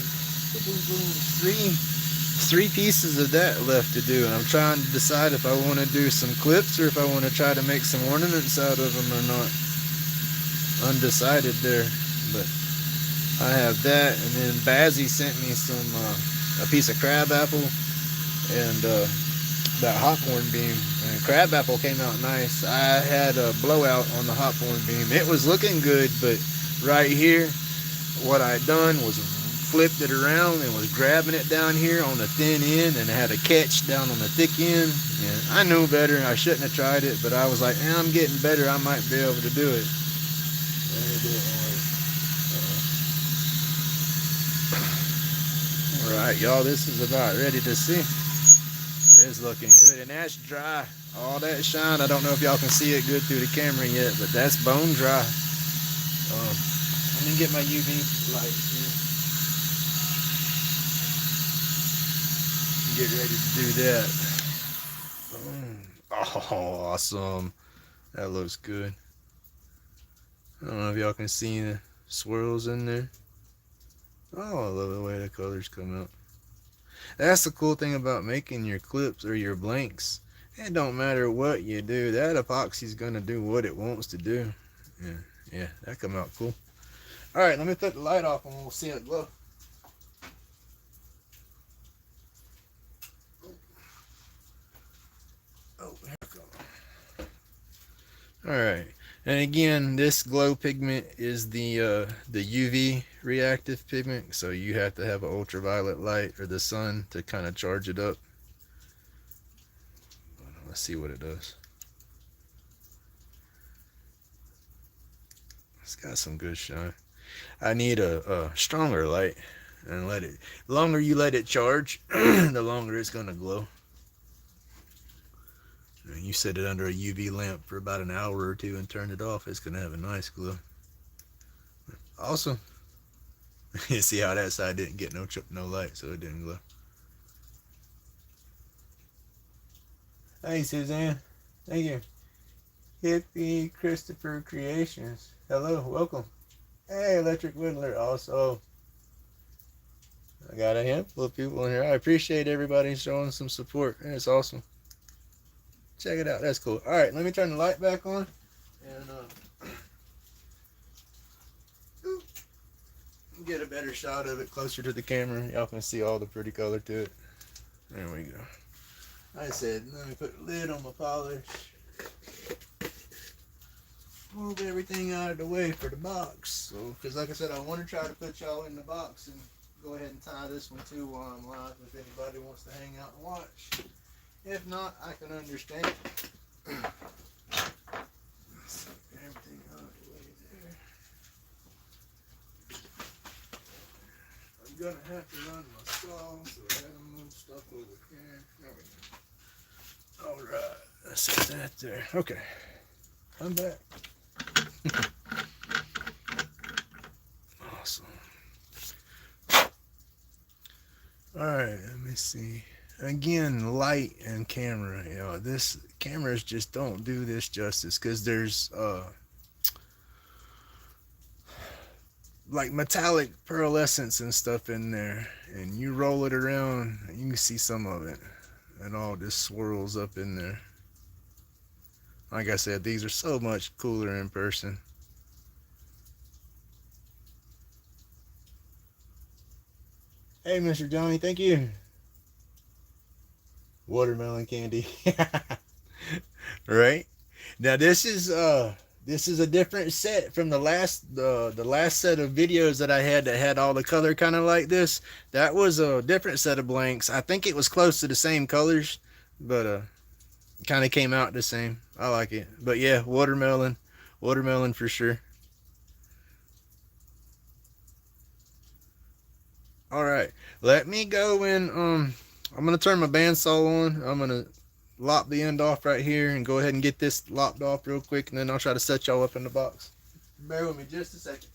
three pieces of that left to do, and I'm trying to decide if I want to do some clips or if I want to try to make some ornaments out of them or not. Undecided there, but I have that. And then Bazzy sent me some a piece of crab apple and that hawthorn beam, and crab apple came out nice. I had a blowout on the hawthorn beam. It was looking good, but right here, what I had done was flipped it around and was grabbing it down here on the thin end, and it had a catch down on the thick end. And I knew better. I shouldn't have tried it, but I was like, I'm getting better. I might be able to do it. And it didn't work. Alright, y'all, this is about ready to see. It's looking good, and that's dry. All that shine, I don't know if y'all can see it good through the camera yet, but that's bone dry. Let me get my UV light here. Get ready to do that. Oh, awesome. That looks good. I don't know if y'all can see the swirls in there. Oh, I love the way the colors come out. That's the cool thing about making your clips or your blanks. It don't matter what you do, that epoxy's gonna do what it wants to do. Yeah, that come out cool. Alright, let me put the light off and we'll see it glow. Oh, here it goes. Alright, and again, this glow pigment is the UV reactive pigment, so you have to have an ultraviolet light or the sun to kind of charge it up. Let's see what it does. It's got some good shine. I need a stronger light, and the longer you let it charge, the longer it's gonna glow. And you set it under a UV lamp for about an hour or two and turn it off, it's gonna have a nice glow. Awesome. You see how that side didn't get no light, so it didn't glow. Hey Suzanne, thank you. Hippie Christopher Creations. Hello, welcome. Hey, Electric Whittler. Also, I got a handful of people in here. I appreciate everybody showing some support. It's awesome. Check it out. That's cool. All right, let me turn the light back on and get a better shot of it closer to the camera. Y'all can see all the pretty color to it. There we go. I said, let me put the lid on my polish. Move everything out of the way for the box. So, because like I said, I want to try to put y'all in the box and go ahead and tie this one too while I'm live if anybody wants to hang out and watch. If not, I can understand. Everything out of the way there. I'm gonna have to run my saw, so I gotta move stuff over here. There we go. Alright, let's set that there. Okay, I'm back. Awesome. Alright, let me see. Again, light and camera. You know, this cameras just don't do this justice because there's like metallic pearlescence and stuff in there, and you roll it around and you can see some of it. It all just swirls up in there. Like I said, these are so much cooler in person. Hey, Mr. Johnny, thank you. Watermelon candy. Right? Now this is a different set from the last set of videos that I had that had all the color kind of like this. That was a different set of blanks. I think it was close to the same colors, but kind of came out the same. I like it. But yeah, watermelon for sure. All right, let me go and I'm gonna turn my bandsaw on. I'm gonna lop the end off right here and go ahead and get this lopped off real quick, and then I'll try to set y'all up in the box. Bear with me just a second.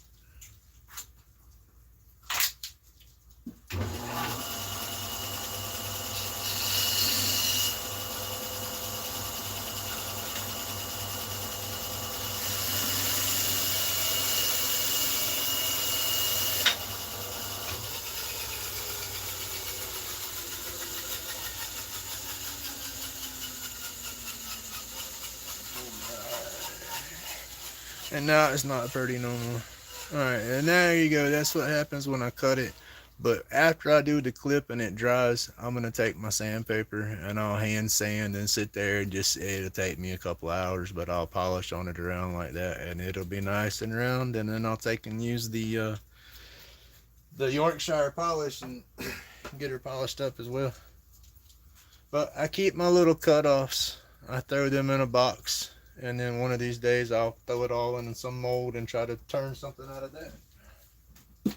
And now it's not pretty no more. Alright, and there you go. That's what happens when I cut it. But after I do the clip and it dries, I'm going to take my sandpaper and I'll hand sand and sit there and just, it'll take me a couple hours, but I'll polish on it around like that and it'll be nice and round. And then I'll take and use the Yorkshire polish and get her polished up as well. But I keep my little cut-offs. I throw them in a box. And then one of these days I'll throw it all in some mold and try to turn something out of that.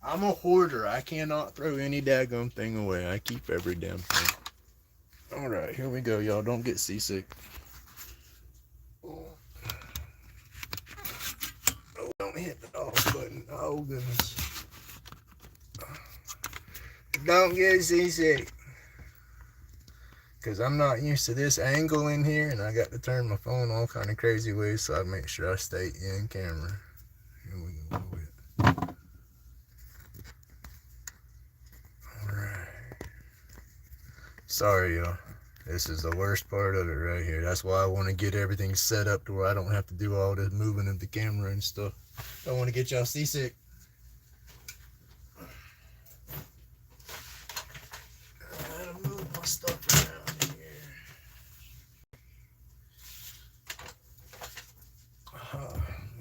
I'm a hoarder. I cannot throw any daggum thing away. I keep every damn thing. Alright, here we go, y'all. Don't get seasick. Oh, don't hit the off button. Oh, goodness. Don't get seasick. Because I'm not used to this angle in here, and I got to turn my phone all kind of crazy ways, so I make sure I stay in camera. Here we go. Alright. Sorry, y'all. This is the worst part of it right here. That's why I want to get everything set up to where I don't have to do all this moving of the camera and stuff. I don't want to get y'all seasick. I gotta move my stuff around.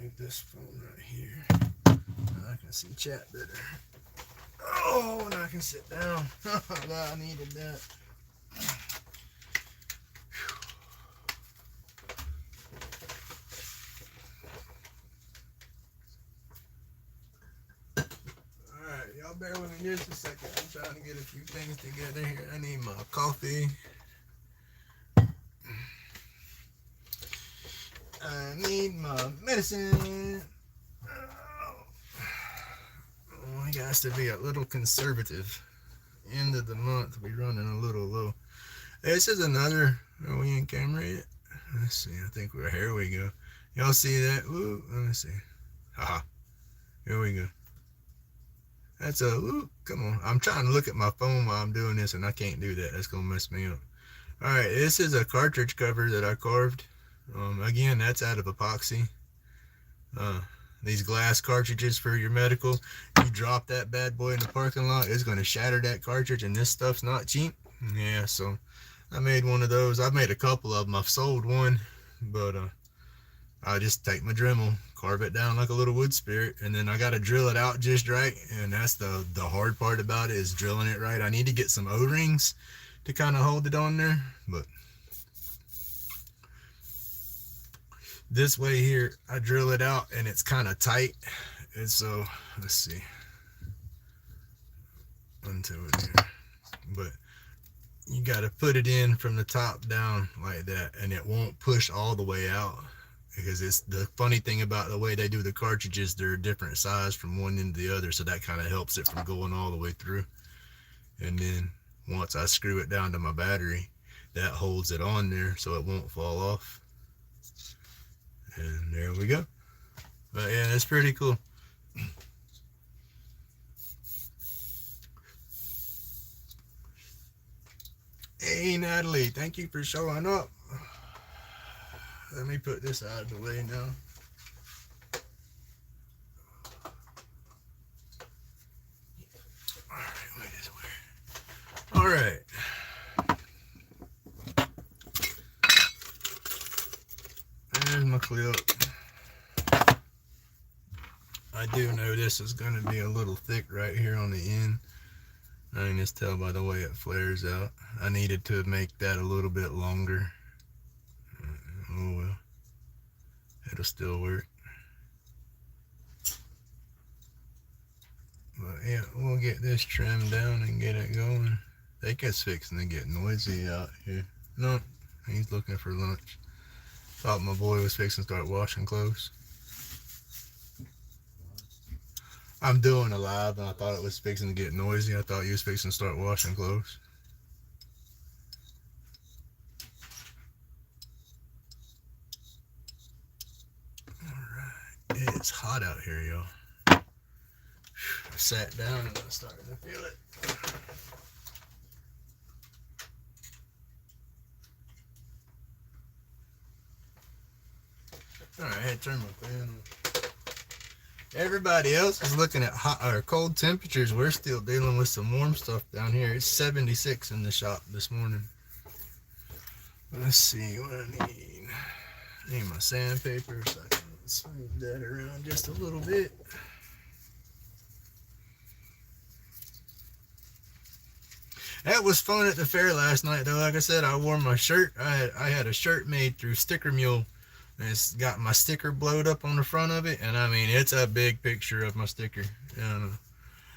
Leave this phone right here. I can can see chat better. Oh, now I can sit down. I needed that. Alright, y'all bear with me just a second. I'm trying to get a few things together here. I need my coffee. I need my medicine. Oh, I got to be a little conservative. End of the month, we running a little low. This is another. Are we in camera yet? Let's see. I think we're here. We go. Y'all see that? Ooh, let me see. Haha. Here we go. That's a. Ooh, come on. I'm trying to look at my phone while I'm doing this, and I can't do that. That's gonna mess me up. All right. This is a cartridge cover that I carved. Again, that's out of epoxy. These glass cartridges for your medical. You drop that bad boy in the parking lot, it's gonna shatter that cartridge, and this stuff's not cheap. Yeah, so I made one of those. I've made a couple of them. I've sold one, but I just take my Dremel, carve it down like a little wood spirit, and then I gotta drill it out just right. And that's the hard part about it, is drilling it right. I need to get some O-rings to kind of hold it on there, but this way here, I drill it out and it's kind of tight. And so, let's see. Until it here. But you got to put it in from the top down like that, and it won't push all the way out, because it's the funny thing about the way they do the cartridges, they're a different size from one end to the other, so that kind of helps it from going all the way through. And then once I screw it down to my battery, that holds it on there so it won't fall off. And there we go. But yeah, that's pretty cool. Hey Natalie, thank you for showing up. Let me put this out of the way now. Alright, wait, it's weird. Alright. There's my clip. I do know this is going to be a little thick right here on the end. I can just tell by the way it flares out. I needed to make that a little bit longer. Oh well. It'll still work. But yeah, we'll get this trimmed down and get it going. I think it's fixing to get noisy out here. No, he's looking for lunch. Thought my boy was fixing to start washing clothes. I'm doing a live and I thought it was fixing to get noisy. I thought you was fixing to start washing clothes. Alright, it's hot out here, y'all. I sat down and I'm starting to feel it. Alright, I had to turn my fan on. Everybody else is looking at hot or cold temperatures. We're still dealing with some warm stuff down here. It's 76 in the shop this morning. Let's see what I need. I need my sandpaper so I can smooth that around just a little bit. That was fun at the fair last night though. Like I said, I wore my shirt. I had a shirt made through Sticker Mule. It's got my sticker blowed up on the front of it, and I mean, it's a big picture of my sticker. And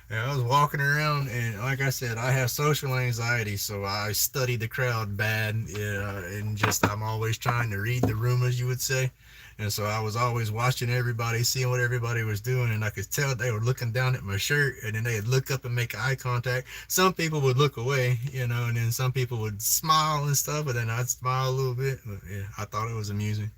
I was walking around, and like I said, I have social anxiety, so I study the crowd bad, and just I'm always trying to read the room, as you would say. And so I was always watching everybody, seeing what everybody was doing, and I could tell they were looking down at my shirt, and then they'd look up and make eye contact. Some people would look away, and then some people would smile and stuff, but then I'd smile a little bit. But yeah, I thought it was amusing.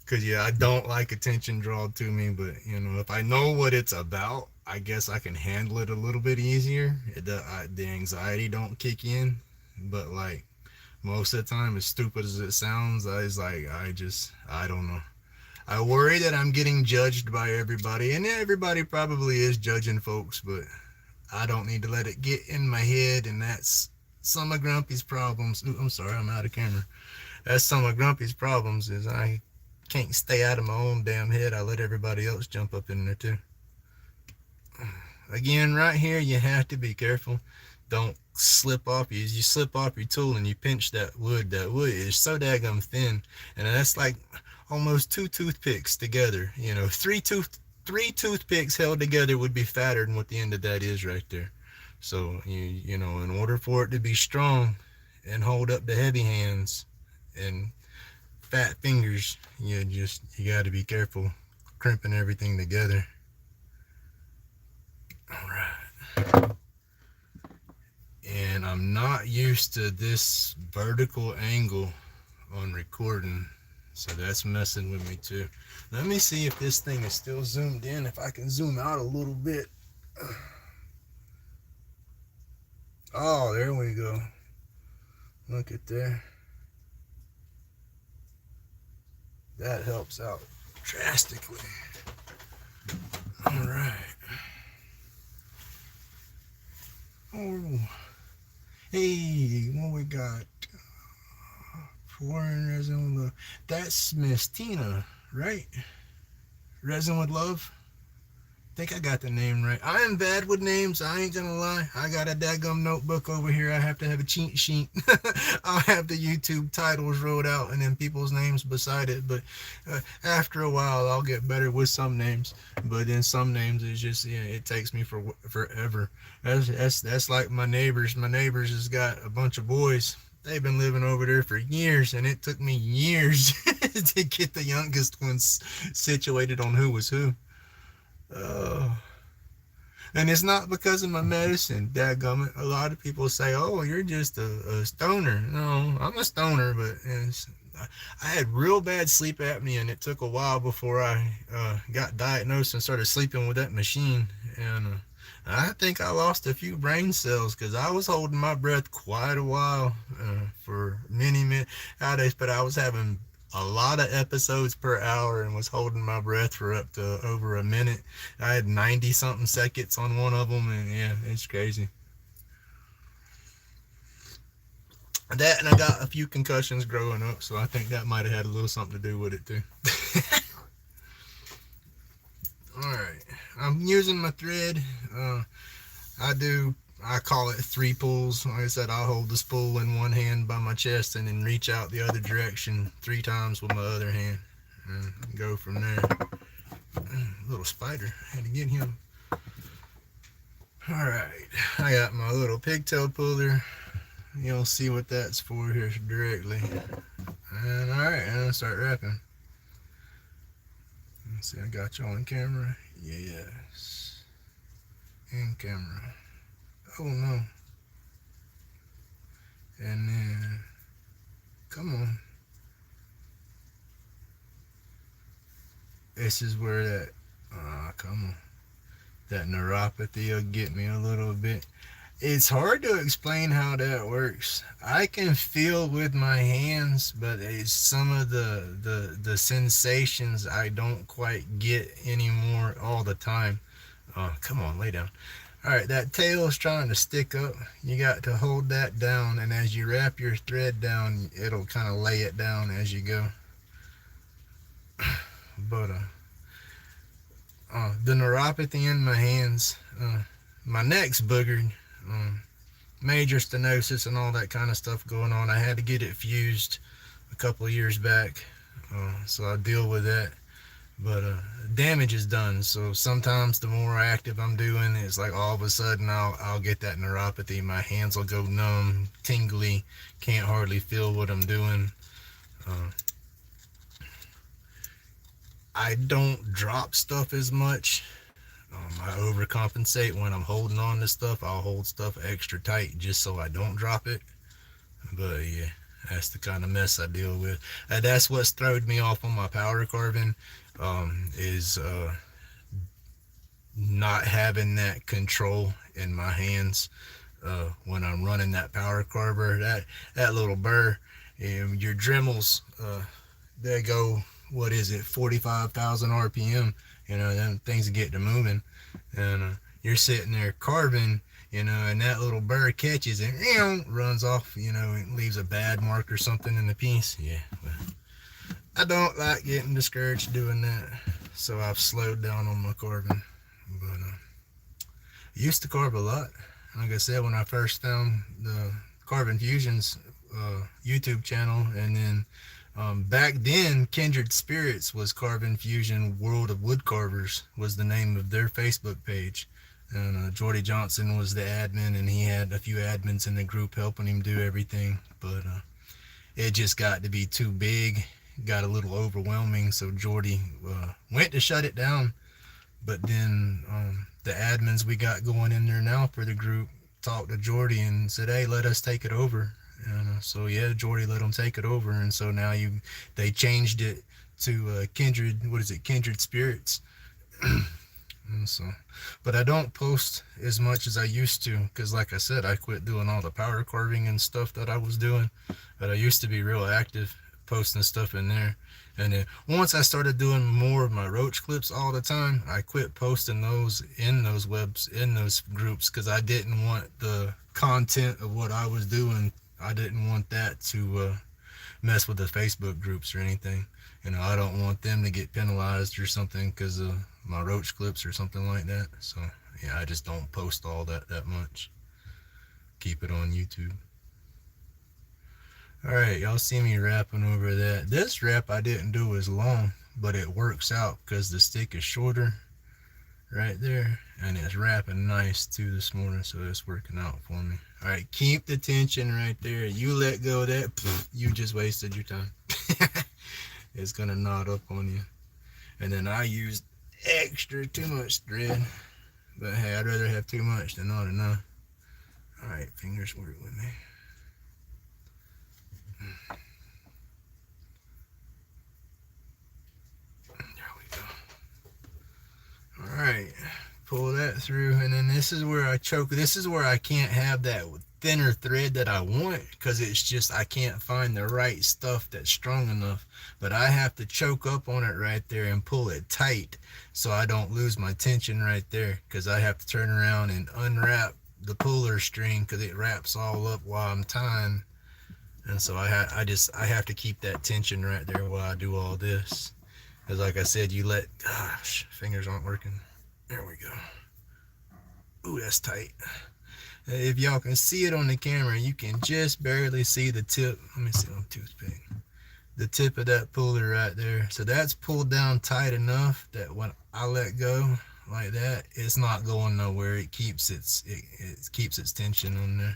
Because, yeah, I don't like attention drawn to me, but, if I know what it's about, I guess I can handle it a little bit easier. The anxiety don't kick in, but, like, most of the time, as stupid as it sounds, I don't know. I worry that I'm getting judged by everybody, and everybody probably is judging folks, but I don't need to let it get in my head, and that's some of Grumpy's problems. Ooh, I'm sorry, I'm out of camera. That's some of Grumpy's problems, is I can't stay out of my own damn head, I let everybody else jump up in there too. Again, right here, you have to be careful. Don't slip off. You slip off your tool and you pinch that wood. That wood is so daggum thin, and that's like almost 2 toothpicks together. You know, three toothpicks held together would be fatter than what the end of that is right there. So you know, in order for it to be strong and hold up the heavy hands and fat fingers, you got to be careful crimping everything together. All right. And I'm not used to this vertical angle on recording, so that's messing with me too. Let me see if this thing is still zoomed in, if I can zoom out a little bit. Oh, there we go. Look at there. That helps out drastically. All right. Oh, hey, what we got? Pouring resin with love. That's Miss Tina, right? Resin with love. I think I got the name right. I am bad with names, I ain't gonna lie. I got a daggum notebook over here. I have to have a cheat sheet. I'll have the YouTube titles wrote out and then people's names beside it. But after a while, I'll get better with some names. But then some names, it's just, yeah, it takes me forever. That's like my neighbors. My neighbors has got a bunch of boys. They've been living over there for years, and it took me years to get the youngest ones situated on who was who. And it's not because of my medicine, dadgummit. A lot of people say, oh, you're just a stoner. No, I'm a stoner, but I had real bad sleep apnea, and it took a while before I got diagnosed and started sleeping with that machine. And I think I lost a few brain cells because I was holding my breath quite a while for many days, but I was having a lot of episodes per hour and was holding my breath for up to over a minute. I had 90 something seconds on one of them, and yeah, it's crazy. That, and I got a few concussions growing up, so I think that might have had a little something to do with it too. Alright, I'm using my thread. I call it 3 pulls. Like I said, I'll hold the spool in one hand by my chest and then reach out the other direction 3 times with my other hand and go from there. Little spider, had to get him. Alright, I got my little pigtail puller. You'll see what that's for here directly. And alright, I'm gonna start wrapping. Let's see, I got you on camera. Yes. In camera. Oh no. And then, come on. This is where that, come on. That neuropathy will get me a little bit. It's hard to explain how that works. I can feel with my hands, but it's some of the sensations I don't quite get anymore all the time. Oh, come on, lay down. Alright, that tail is trying to stick up. You got to hold that down, and as you wrap your thread down, it'll kind of lay it down as you go. But the neuropathy in my hands, my neck's boogered, major stenosis and all that kind of stuff going on. I had to get it fused a couple of years back, so I deal with that. But damage is done, so sometimes the more active I'm doing, it's like all of a sudden I'll get that neuropathy. My hands will go numb, tingly, can't hardly feel what I'm doing. I don't drop stuff as much. I overcompensate when I'm holding on to stuff. I'll hold stuff extra tight just so I don't drop it. But yeah, that's the kind of mess I deal with. That's what's thrown me off on my power carving, is not having that control in my hands when I'm running that power carver. That little burr, your Dremels, they go, what is it, 45,000 RPM. You know, them things get to moving, and you're sitting there carving, you know, and that little burr catches and runs off, you know, and leaves a bad mark or something in the piece. Yeah, well, I don't like getting discouraged doing that, so I've slowed down on my carving. But I used to carve a lot. Like I said, when I first found the Carving Fusions YouTube channel, and then back then, Kindred Spirits was Carving Fusion World of Wood Carvers was the name of their Facebook page. And Jordy Johnson was the admin, and he had a few admins in the group helping him do everything. But it just got to be too big, got a little overwhelming, so Jordy went to shut it down. But then the admins we got going in there now for the group talked to Jordy and said, "Hey, let us take it over." And so yeah, Jordy let them take it over, and so now they changed it to Kindred. What is it? Kindred Spirits. And so, but I don't post as much as I used to, because like I said, I quit doing all the power carving and stuff that I was doing. But I used to be real active posting stuff in there. And then once I started doing more of my roach clips all the time, I quit posting those in those groups, because I didn't want the content of what I was doing. I didn't want that to mess with the Facebook groups or anything. I don't want them to get penalized or something because of my roach clips or something like that. So yeah, I just don't post all that much. Keep it on YouTube. Alright, y'all see me wrapping over that. This wrap I didn't do as long, but it works out because the stick is shorter right there, and it's wrapping nice too this morning, so it's working out for me. Alright, keep the tension right there. You let go of that, you just wasted your time. It's gonna knot up on you. And then I used too much thread, but hey, I'd rather have too much than not enough. Alright, fingers work with me. There we go. Alright, pull that through, and then this is where I choke. This is where I can't have that thinner thread that I want, because it's just I can't find the right stuff that's strong enough. But I have to choke up on it right there and pull it tight so I don't lose my tension right there, because I have to turn around and unwrap the puller string because it wraps all up while I'm tying. And so I have to keep that tension right there while I do all this. Because like I said, gosh, fingers aren't working. There we go. Ooh, that's tight. If y'all can see it on the camera, you can just barely see the tip. Let me see on toothpick. The tip of that puller right there. So that's pulled down tight enough that when I let go like that, it's not going nowhere. It keeps its tension on there.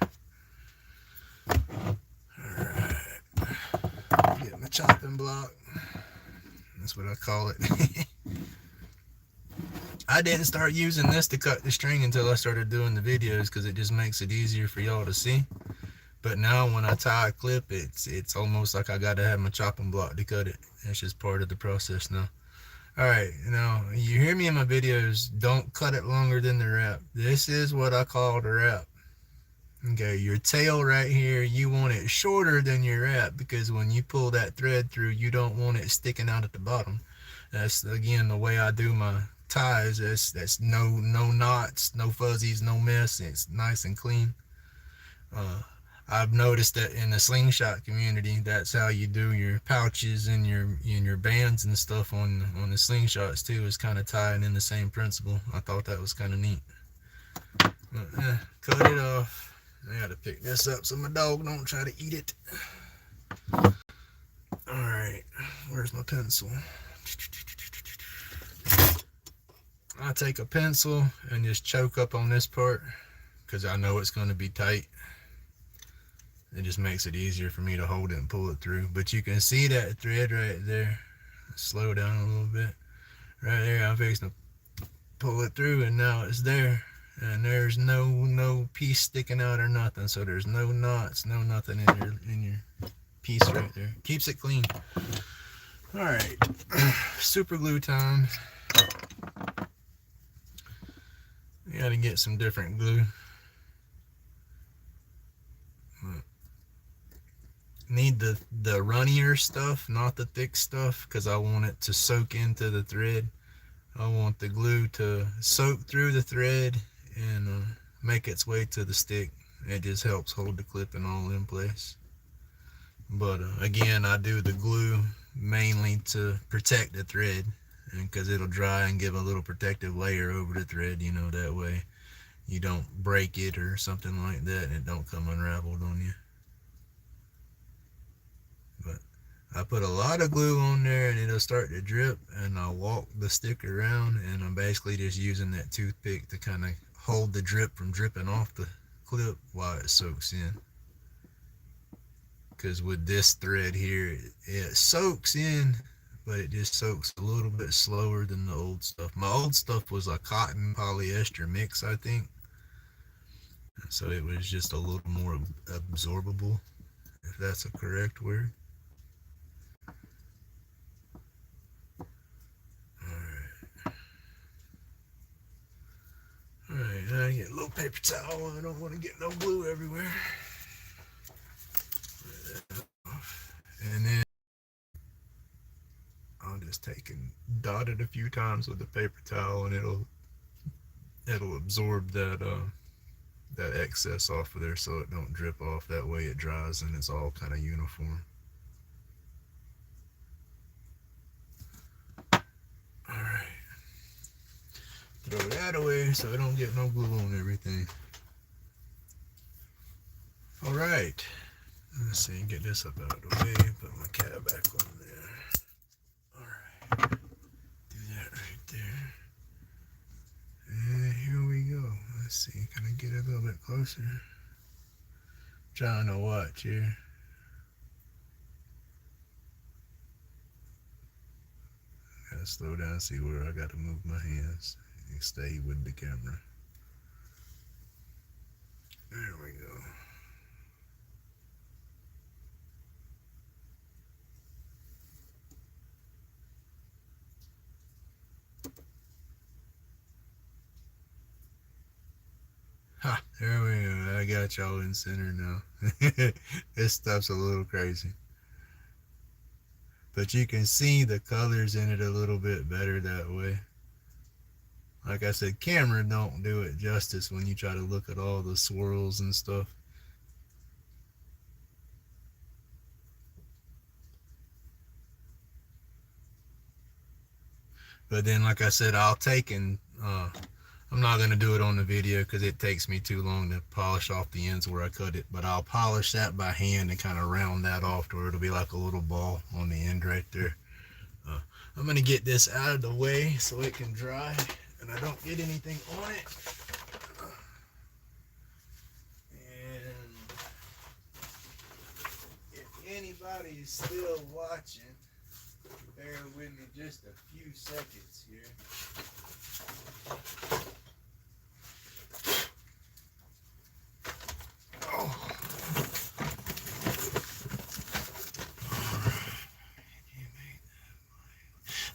Alright. Get my chopping block. That's what I call it. I didn't start using this to cut the string until I started doing the videos, because it just makes it easier for y'all to see. But now when I tie a clip, it's almost like I gotta have my chopping block to cut it. It's just part of the process now. Alright, now you hear me in my videos, don't cut it longer than the wrap. This is what I call the wrap. Okay, your tail right here, you want it shorter than your wrap, because when you pull that thread through, you don't want it sticking out at the bottom. That's again the way I do my ties. That's no knots, no fuzzies, no mess. It's nice and clean. I've noticed that in the slingshot community, that's how you do your pouches and your bands and stuff on the slingshots too, is kind of tying in the same principle. I thought that was kind of neat. But, cut it off. I gotta pick this up so my dog don't try to eat it. Alright, where's my pencil? I take a pencil and just choke up on this part, because I know it's going to be tight. It just makes it easier for me to hold it and pull it through. But you can see that thread right there. Slow down a little bit. Right there, I'm fixing to pull it through, and now it's there. And there's no piece sticking out or nothing. So there's no knots, no nothing in your piece right there. Keeps it clean. Alright, super glue time. I gotta get some different glue. Need the runnier stuff, not the thick stuff, because I want it to soak into the thread. I want the glue to soak through the thread and make its way to the stick. It just helps hold the clip and all in place. But again, I do the glue mainly to protect the thread, and because it'll dry and give a little protective layer over the thread, you know, that way you don't break it or something like that and it don't come unraveled on you. But I put a lot of glue on there and it'll start to drip, and I'll walk the stick around, and I'm basically just using that toothpick to kind of hold the drip from dripping off the clip while it soaks in. Because with this thread here, it soaks in, but it just soaks a little bit slower than the old stuff. My old stuff was a cotton polyester mix, I think, so it was just a little more absorbable, if that's a correct word. Alright, I get a little paper towel. I don't want to get no glue everywhere. And then I'll just take and dot it a few times with the paper towel, and it'll absorb that excess off of there, so it don't drip off. That way it dries and it's all kind of uniform. Alright, throw that away so I don't get no glue on everything. Alright, let's see, get this up out of the way, put my cat back on there. Alright, do that right there. And here we go. Let's see, can I get a little bit closer? Trying to watch here. Gotta slow down, see where I gotta move my hands and stay with the camera. There we go. Ha, there we go. I got y'all in center now. This stuff's a little crazy. But you can see the colors in it a little bit better that way. Like I said, camera don't do it justice when you try to look at all the swirls and stuff. But then, like I said, I'll take and I'm not going to do it on the video because it takes me too long to polish off the ends where I cut it. But I'll polish that by hand and kind of round that off to where it'll be like a little ball on the end right there. I'm going to get this out of the way so it can dry and I don't get anything on it. And if anybody's still watching, bear with me just a few seconds here.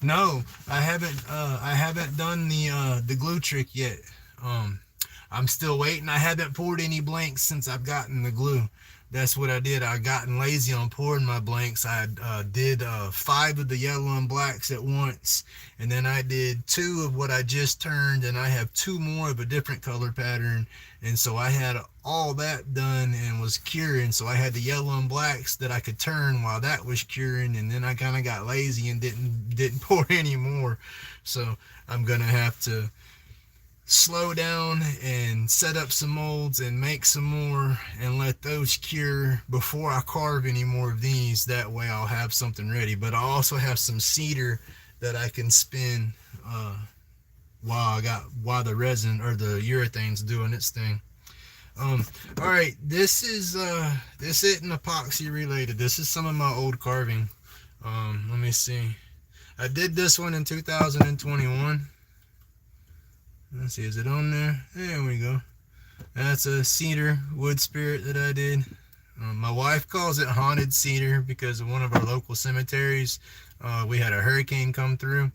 No, I haven't done the glue trick yet. I'm still waiting. I haven't poured any blanks since I've gotten the glue. That's what I did. I gotten lazy on pouring my blanks. I did 5 of the yellow and blacks at once, and then I did 2 of what I just turned, and I have 2 more of a different color pattern. And so I had all that done and was curing. So I had the yellow and blacks that I could turn while that was curing, and then I kind of got lazy and didn't pour any more. So I'm gonna have to slow down and set up some molds and make some more and let those cure before I carve any more of these. That way I'll have something ready. But I also have some cedar that I can spin while the resin or the urethane's doing its thing. All right, this isn't epoxy related. This is some of my old carving. Let me see. I did this one in 2021. Let's see, is it on there? There we go. That's a cedar wood spirit that I did. My wife calls it haunted cedar because of one of our local cemeteries. We had a hurricane come through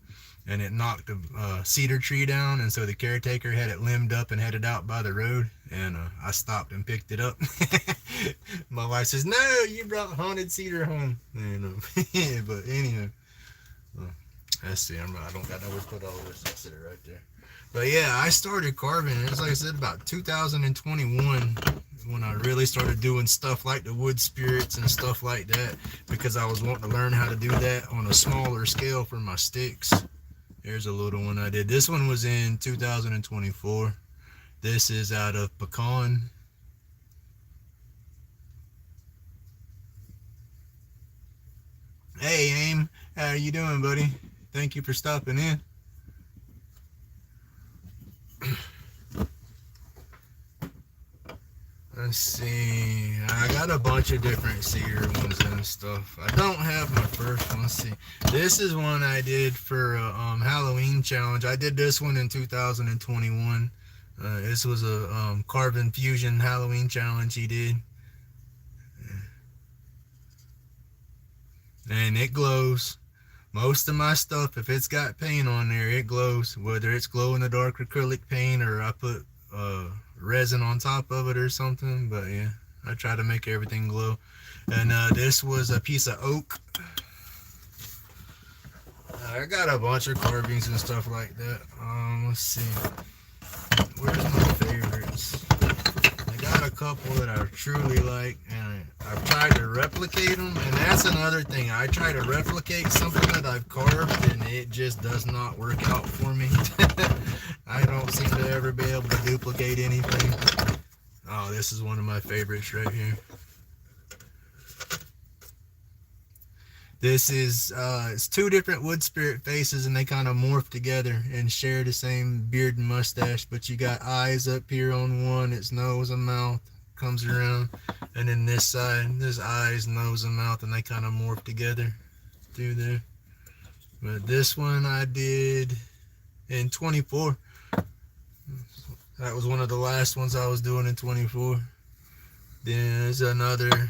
and it knocked a cedar tree down, and so the caretaker had it limbed up and headed out by the road, and I stopped and picked it up. My wife says, "No, you brought haunted cedar home." But anyhow, Let's see, I don't got nowhere to put all this. I'll sit it right there. But yeah, I started carving, it's like I said, about 2021 when I really started doing stuff like the wood spirits and stuff like that, because I was wanting to learn how to do that on a smaller scale for my sticks. Here's a little one I did. This one was in 2024. This is out of pecan. Hey Aim, how you doing, buddy? Thank you for stopping in. Let's see, I got a bunch of different cedar ones and stuff. I don't have my first one. Let's see, this is one I did for a Halloween challenge. I did this one in 2021. This was a Carbon Fusion Halloween challenge he did. And it glows. Most of my stuff, if it's got paint on there, it glows. Whether it's glow in the dark acrylic paint or I put resin on top of it or something. But yeah, I try to make everything glow. And this was a piece of oak. I got a bunch of carvings and stuff like that. Let's see. Where's my favorites? I got a couple that I truly like, and I've tried to replicate them. And that's another thing. I try to replicate something that I've carved, and it just does not work out for me. I don't seem to ever be able to duplicate anything. Oh, this is one of my favorites right here. This is, it's two different wood spirit faces, and they kind of morph together and share the same beard and mustache, but you got eyes up here on one, its nose and mouth comes around, and then this side, this eyes, nose, and mouth, and they kind of morph together through there. But this one I did in 24. That was one of the last ones I was doing in 24. Then there's another.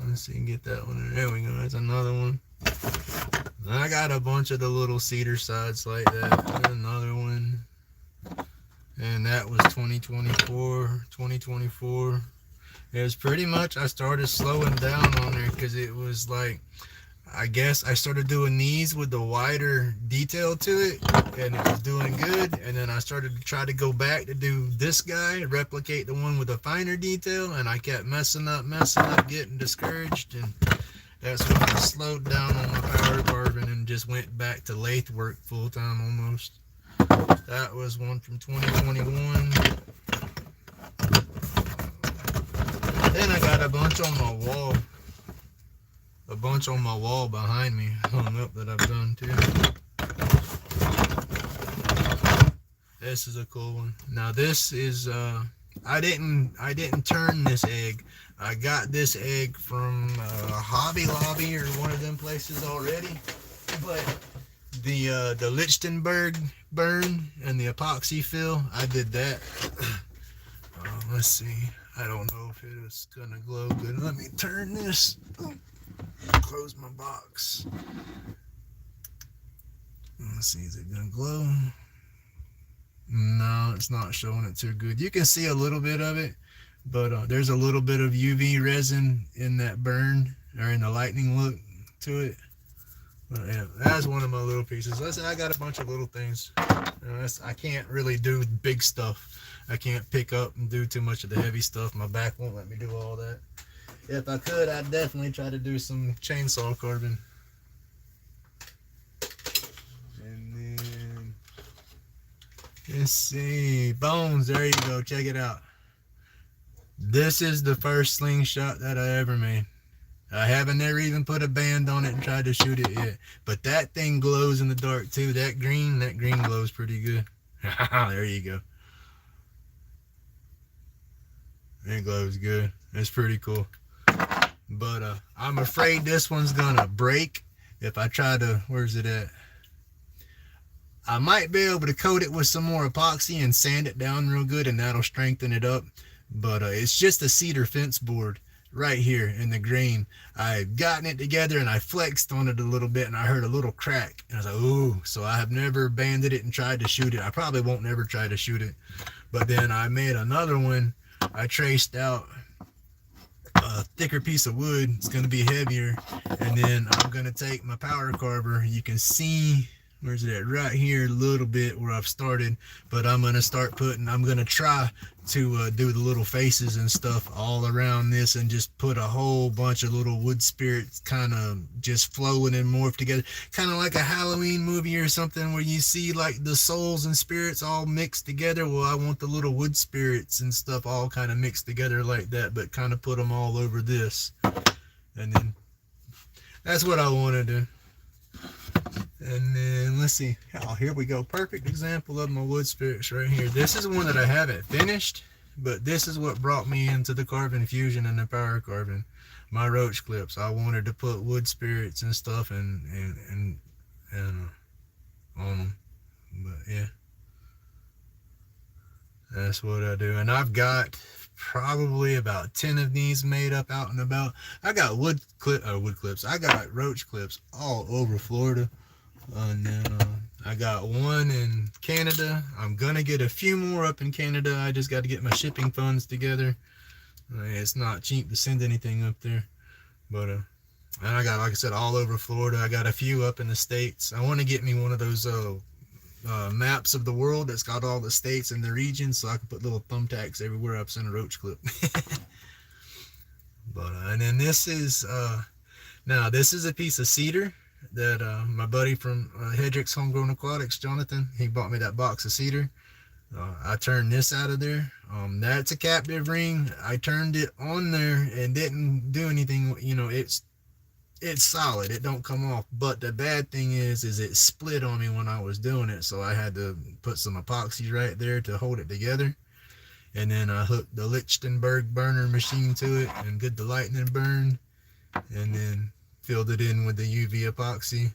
Let's see, get that one. There we go. That's another one. I got a bunch of the little cedar sides like that. Another one. And that was 2024. It was pretty much, I started slowing down on there because it was like, I guess I started doing these with the wider detail to it, and it was doing good. And then I started to try to go back to do this guy, replicate the one with a finer detail, and I kept messing up, getting discouraged. And that's when I slowed down on my power carving and just went back to lathe work full time almost. That was one from 2021. Then I got a bunch on my wall. A bunch on my wall behind me hung up that I've done too. This is a cool one. Now this is I didn't turn this egg. I got this egg from Hobby Lobby or one of them places already. But the Lichtenberg burn and the epoxy fill, I did that. Let's see. I don't know if it is gonna glow good. Let me turn this. Close my box. Let's see, is it gonna glow? No, it's not showing it too good. You can see a little bit of it, but there's a little bit of UV resin in that burn, or in the lightning look to it. But yeah, that's one of my little pieces. Let's say I got a bunch of little things. I can't really do big stuff. I can't pick up and do too much of the heavy stuff. My back won't let me do all that. If I could, I'd definitely try to do some chainsaw carving. And then, let's see, bones, there you go, check it out. This is the first slingshot that I ever made. I haven't ever even put a band on it and tried to shoot it yet. But that thing glows in the dark too. That green glows pretty good. There you go. It glows good. It's pretty cool. But I'm afraid this one's gonna break if I try to, where's it at? I might be able to coat it with some more epoxy and sand it down real good, and that'll strengthen it up. But it's just a cedar fence board right here in the grain. I've gotten it together and I flexed on it a little bit, and I heard a little crack. And I was like, ooh. So I have never banded it and tried to shoot it. I probably won't never try to shoot it. But then I made another one. I traced out a thicker piece of wood. It's going to be heavier. And then I'm going to take my power carver. You can see, where's it at? Right here, a little bit where I've started. But I'm going to I'm going to try to do the little faces and stuff all around this, and just put a whole bunch of little wood spirits kind of just flowing and morph together, kind of like a Halloween movie or something, where you see like the souls and spirits all mixed together. Well, I want the little wood spirits and stuff all kind of mixed together like that, but kind of put them all over this. And then that's what I want to do. And then let's see. Oh, here we go. Perfect example of my wood spirits right here. This is one that I haven't finished, but this is what brought me into the carbon fusion and the power carbon. My roach clips. I wanted to put wood spirits and stuff and on them. But yeah, that's what I do. And I've got probably about 10 of these made up out and about. I got wood clips. I got roach clips all over Florida. And then I got one in Canada. I'm gonna get a few more up in Canada. I just got to get my shipping funds together. It's not cheap to send anything up there. But and I got, like I said, all over Florida. I got a few up in the States. I want to get me one of those maps of the world that's got all the states and the regions, so I can put little thumbtacks everywhere I've sent a roach clip. But and then this is now this is a piece of cedar that my buddy from Hedrick's Homegrown Aquatics, Jonathan, he bought me that box of cedar. I turned this out of there. That's a captive ring. I turned it on there and didn't do anything. You know, it's solid. It don't come off. But the bad thing is it split on me when I was doing it. So I had to put some epoxy right there to hold it together. And then I hooked the Lichtenberg burner machine to it and did the lightning burn. And then filled it in with the UV epoxy,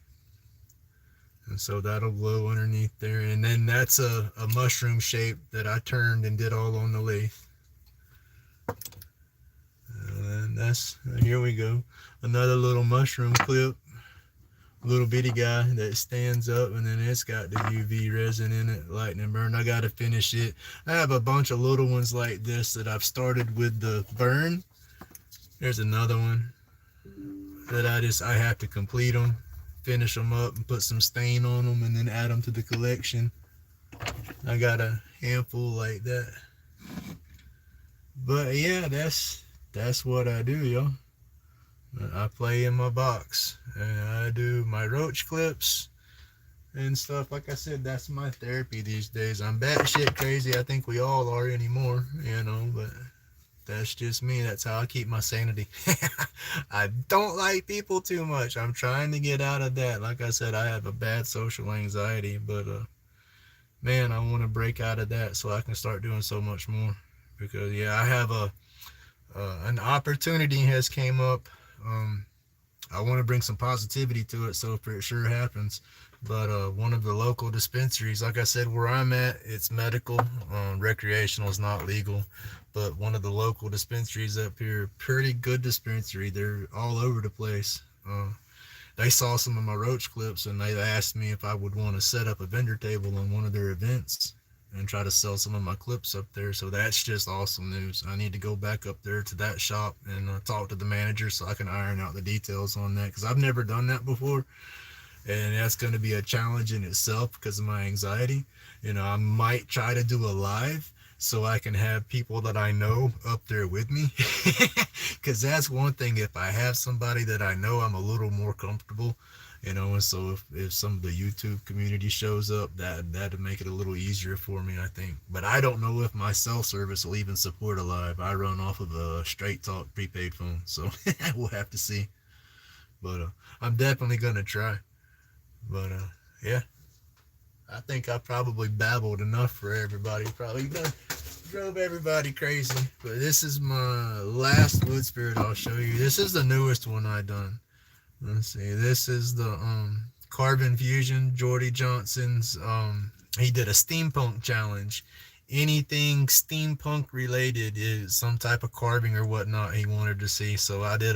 and so that'll glow underneath there. And then that's a mushroom shape that I turned and did all on the lathe. And that's, here we go, another little mushroom clip, little bitty guy that stands up, and then it's got the UV resin in it, lightning burn. I gotta finish it. I have a bunch of little ones like this that I've started with the burn. There's another one that I have to complete them, finish them up, and put some stain on them, and then add them to the collection. I got a handful like that. But yeah, that's what I do, yo. I play in my box, and I do my roach clips and stuff. Like I said, that's my therapy these days. I'm batshit crazy. I think we all are anymore, you know, but that's just me. That's how I keep my sanity. I don't like people too much. I'm trying to get out of that. Like I said, I have a bad social anxiety, but man, I want to break out of that so I can start doing so much more. Because yeah, I have an opportunity has came up. I want to bring some positivity to it, so if it sure happens. But one of the local dispensaries, like I said, where I'm at, it's medical. Recreational is not legal. But one of the local dispensaries up here, pretty good dispensary. They're all over the place. They saw some of my roach clips, and they asked me if I would want to set up a vendor table on one of their events and try to sell some of my clips up there. So that's just awesome news. I need to go back up there to that shop and talk to the manager so I can iron out the details on that, because I've never done that before. And that's going to be a challenge in itself because of my anxiety. You know, I might try to do a live so I can have people that I know up there with me. Because that's one thing. If I have somebody that I know, I'm a little more comfortable. You know, and so if some of the YouTube community shows up, that'd make it a little easier for me, I think. But I don't know if my cell service will even support a live. I run off of a straight talk prepaid phone, so we'll have to see. But I'm definitely going to try. But yeah, I think I probably babbled enough for everybody. Probably drove everybody crazy. But this is my last wood spirit I'll show you. This is the newest one I done. Let's see. This is the Carbon Fusion, Jordy Johnson's. He did a steampunk challenge, anything steampunk related, is some type of carving or whatnot he wanted to see. So I did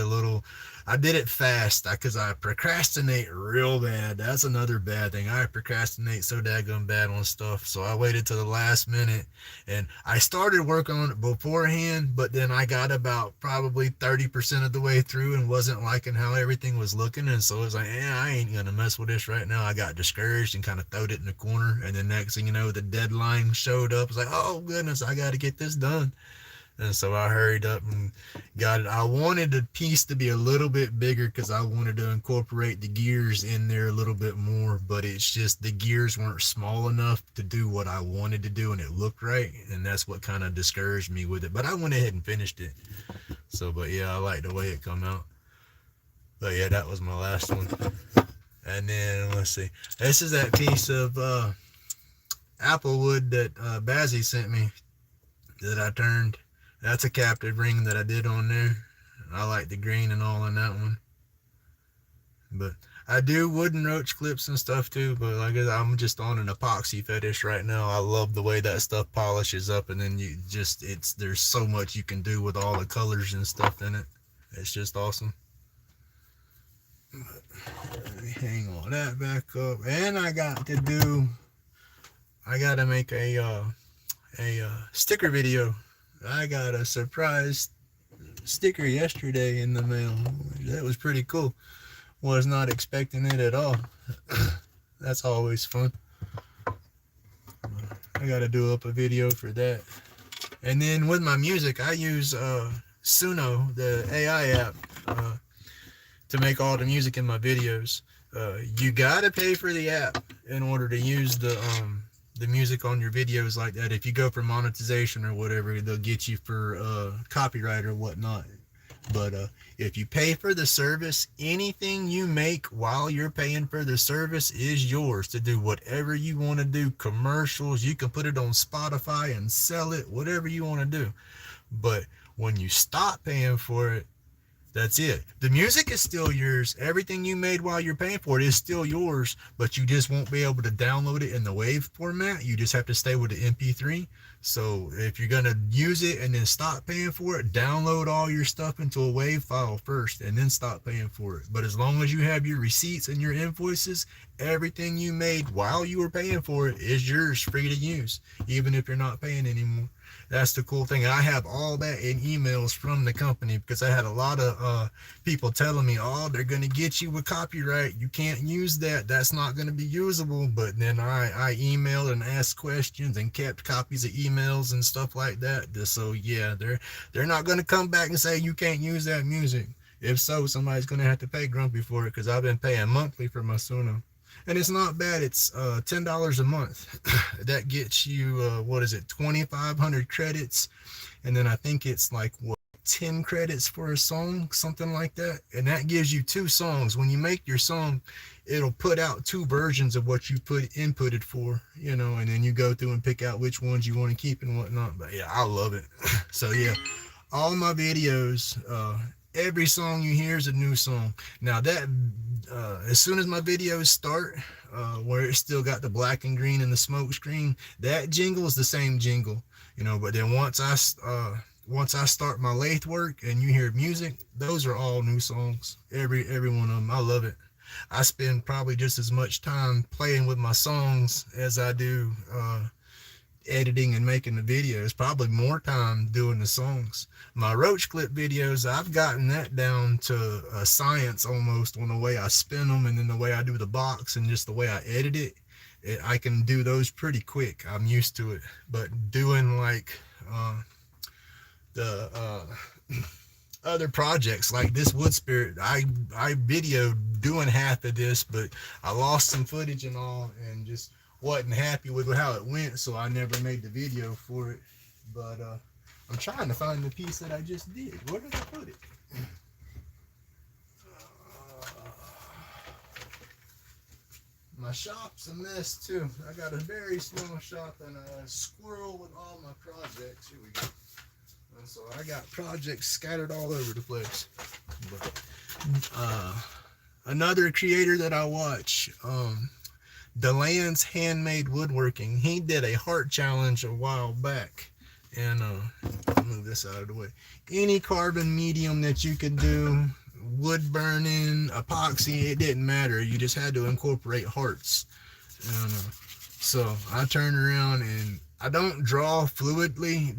it fast because I procrastinate real bad. That's another bad thing. I procrastinate so daggone bad on stuff. So I waited till the last minute, and I started work on it beforehand, but then I got about probably 30% of the way through and wasn't liking how everything was looking. And so it was like, I ain't going to mess with this right now. I got discouraged and kind of throwed it in the corner. And then next thing you know, the deadline showed up. I was like, oh goodness, I got to get this done. And so I hurried up and got it. I wanted the piece to be a little bit bigger because I wanted to incorporate the gears in there a little bit more, but it's just the gears weren't small enough to do what I wanted to do, and it looked right, and that's what kind of discouraged me with it. But I went ahead and finished it. So, but yeah, I like the way it come out. But yeah, that was my last one. And then let's see. This is that piece of apple wood that Bazzy sent me that I turned. That's a captive ring that I did on there. I like the green and all on that one. But I do wooden roach clips and stuff too, but like I said, I'm just on an epoxy fetish right now. I love the way that stuff polishes up, and then there's so much you can do with all the colors and stuff in it. It's just awesome. Let me hang all that back up. And I got to make a sticker video. I got a surprise sticker yesterday in the mail. That was pretty cool. Was not expecting it at all. That's always fun. I got to do up a video for that. And then with my music, I use Suno, the AI app, to make all the music in my videos. You got to pay for the app in order to use the music on your videos like that. If you go for monetization or whatever, they'll get you for copyright or whatnot. But if you pay for the service, anything you make while you're paying for the service is yours to do whatever you want to do. Commercials, you can put it on Spotify and sell it, whatever you want to do. But when you stop paying for it, that's it. The music is still yours. Everything you made while you're paying for it is still yours, but you just won't be able to download it in the WAV format. You just have to stay with the MP3. So if you're going to use it and then stop paying for it, download all your stuff into a WAV file first and then stop paying for it. But as long as you have your receipts and your invoices, everything you made while you were paying for it is yours, free to use, even if you're not paying anymore. That's the cool thing. I have all that in emails from the company because I had a lot of people telling me, oh, they're going to get you with copyright. You can't use that. That's not going to be usable. But then I emailed and asked questions and kept copies of emails and stuff like that. So yeah, they're not going to come back and say you can't use that music. If so, somebody's going to have to pay Grumpy for it because I've been paying monthly for my Suno. And it's not bad. It's $10 a month. That gets you, 2,500 credits. And then I think it's like, 10 credits for a song, something like that. And that gives you 2 songs. When you make your song, it'll put out 2 versions of what you inputted for, and then you go through and pick out which ones you want to keep and whatnot. But yeah, I love it. So yeah, all my videos, every song you hear is a new song. Now that as soon as my videos start, where it's still got the black and green and the smoke screen, that jingle is the same jingle, but then once I start my lathe work and you hear music, those are all new songs. Every one of them. I love it. I spend probably just as much time playing with my songs as I do editing and making the videos. Probably more time doing the songs. My roach clip videos, I've gotten that down to a science almost on the way I spin them and then the way I do the box and just the way I edit it. I can do those pretty quick. I'm used to it. But doing like the other projects like this wood spirit, I videoed doing half of this, but I lost some footage and all and just wasn't happy with how it went, so I never made the video for it. But I'm trying to find the piece that I just did. Where did I put it? My shop's a mess too. I got a very small shop and a squirrel with all my projects. Here we go. And so I got projects scattered all over the place. But, another creator that I watch, DeLand's Handmade Woodworking. He did a heart challenge a while back. And I'll move this out of the way. Any carbon medium that you could do, wood burning, epoxy, it didn't matter. You just had to incorporate hearts. And so I turned around, and I don't draw fluidly.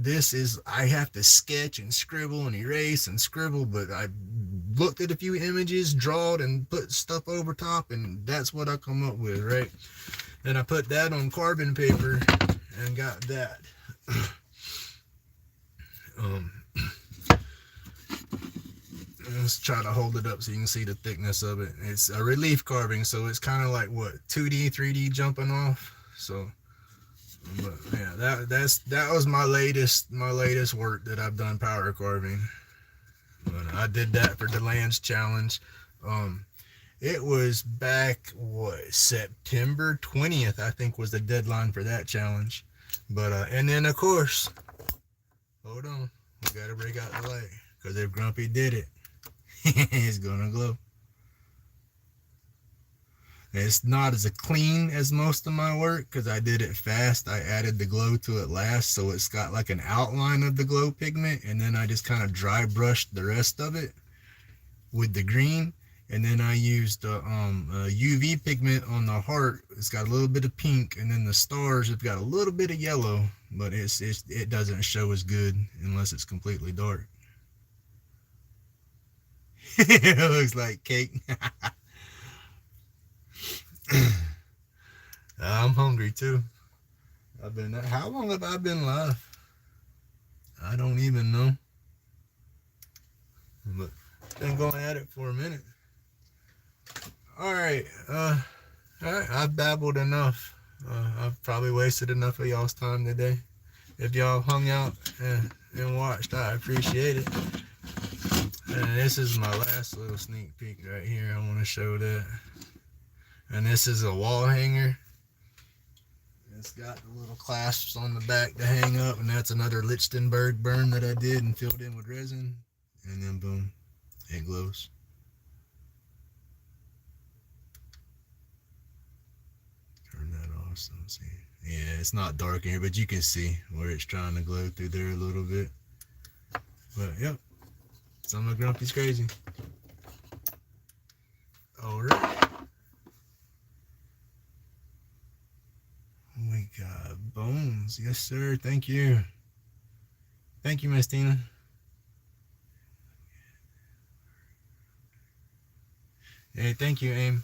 I have to sketch and scribble and erase and scribble, but I looked at a few images, drawed, and put stuff over top, and that's what I come up with, right? And I put that on carbon paper and got that. Let's try to hold it up so you can see the thickness of it. It's a relief carving, so it's kind of like what, 2D, 3D jumping off. So, but yeah, that was my latest work that I've done power carving. But I did that for DeLand's challenge. It was back September 20th, I think, was the deadline for that challenge. But and then of course, hold on, we gotta break out the light, because if Grumpy did it, it's gonna glow. It's not as clean as most of my work because I did it fast. I added the glow to it last, so it's got like an outline of the glow pigment, and then I just kind of dry brushed the rest of it with the green, and then I used UV pigment on the heart. It's got a little bit of pink, and then the stars have got a little bit of yellow, but it doesn't show as good unless it's completely dark. It looks like cake. I'm hungry too. How long have I been live? I don't even know. But been going at it for a minute. Alright, I've babbled enough. I've probably wasted enough of y'all's time today. If y'all hung out and watched, I appreciate it. And this is my last little sneak peek right here. I want to show that. And this is a wall hanger. It's got the little clasps on the back to hang up, and that's another Lichtenberg burn that I did and filled in with resin. And then boom, it glows. Turn that off so you see. Yeah, it's not dark in here, but you can see where it's trying to glow through there a little bit. But yep, some of Grumpy's crazy. Alright. We got bones. Yes, sir. Thank you. Thank you, Miss Tina. Hey, thank you, Aim.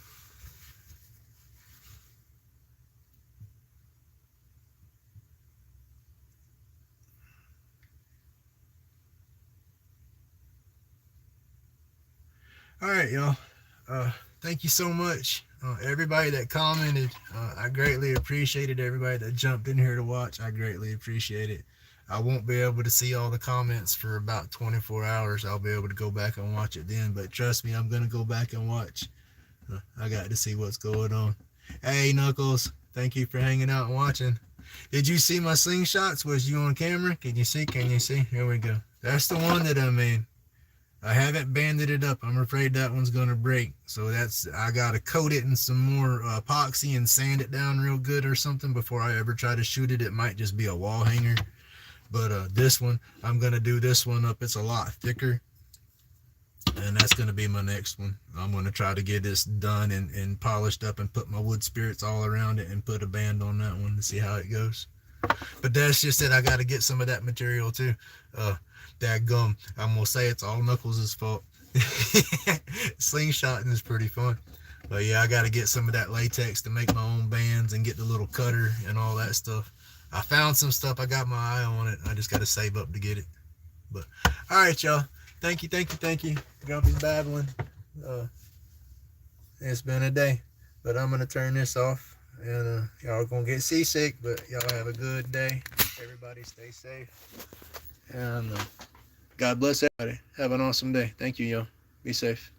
All right, y'all. Thank you so much. Everybody that commented, I greatly appreciated. Everybody that jumped in here to watch, I greatly appreciate it. I won't be able to see all the comments for about 24 hours. I'll be able to go back and watch it then, but trust me, I'm going to go back and watch. I got to see what's going on. Hey, Knuckles, thank you for hanging out and watching. Did you see my slingshots? Was you on camera? Can you see? Can you see? Here we go. That's the one that I made. I haven't banded it up. I'm afraid that one's going to break. So I got to coat it in some more epoxy and sand it down real good or something before I ever try to shoot it. It might just be a wall hanger. But this one, I'm going to do this one up. It's a lot thicker. And that's going to be my next one. I'm going to try to get this done and polished up and put my wood spirits all around it and put a band on that one to see how it goes. But that's just it. I got to get some of that material too. That gum, I'm gonna say it's all Knuckles' fault. Slingshotting is pretty fun, but yeah, I got to get some of that latex to make my own bands and get the little cutter and all that stuff. I found some stuff. I got my eye on it. I just got to save up to get it. But all right, y'all. Thank you. Grumpy's babbling. It's been a day, but I'm gonna turn this off, and y'all are gonna get seasick. But y'all have a good day. Everybody stay safe. And God bless everybody. Have an awesome day. Thank you, y'all. Be safe.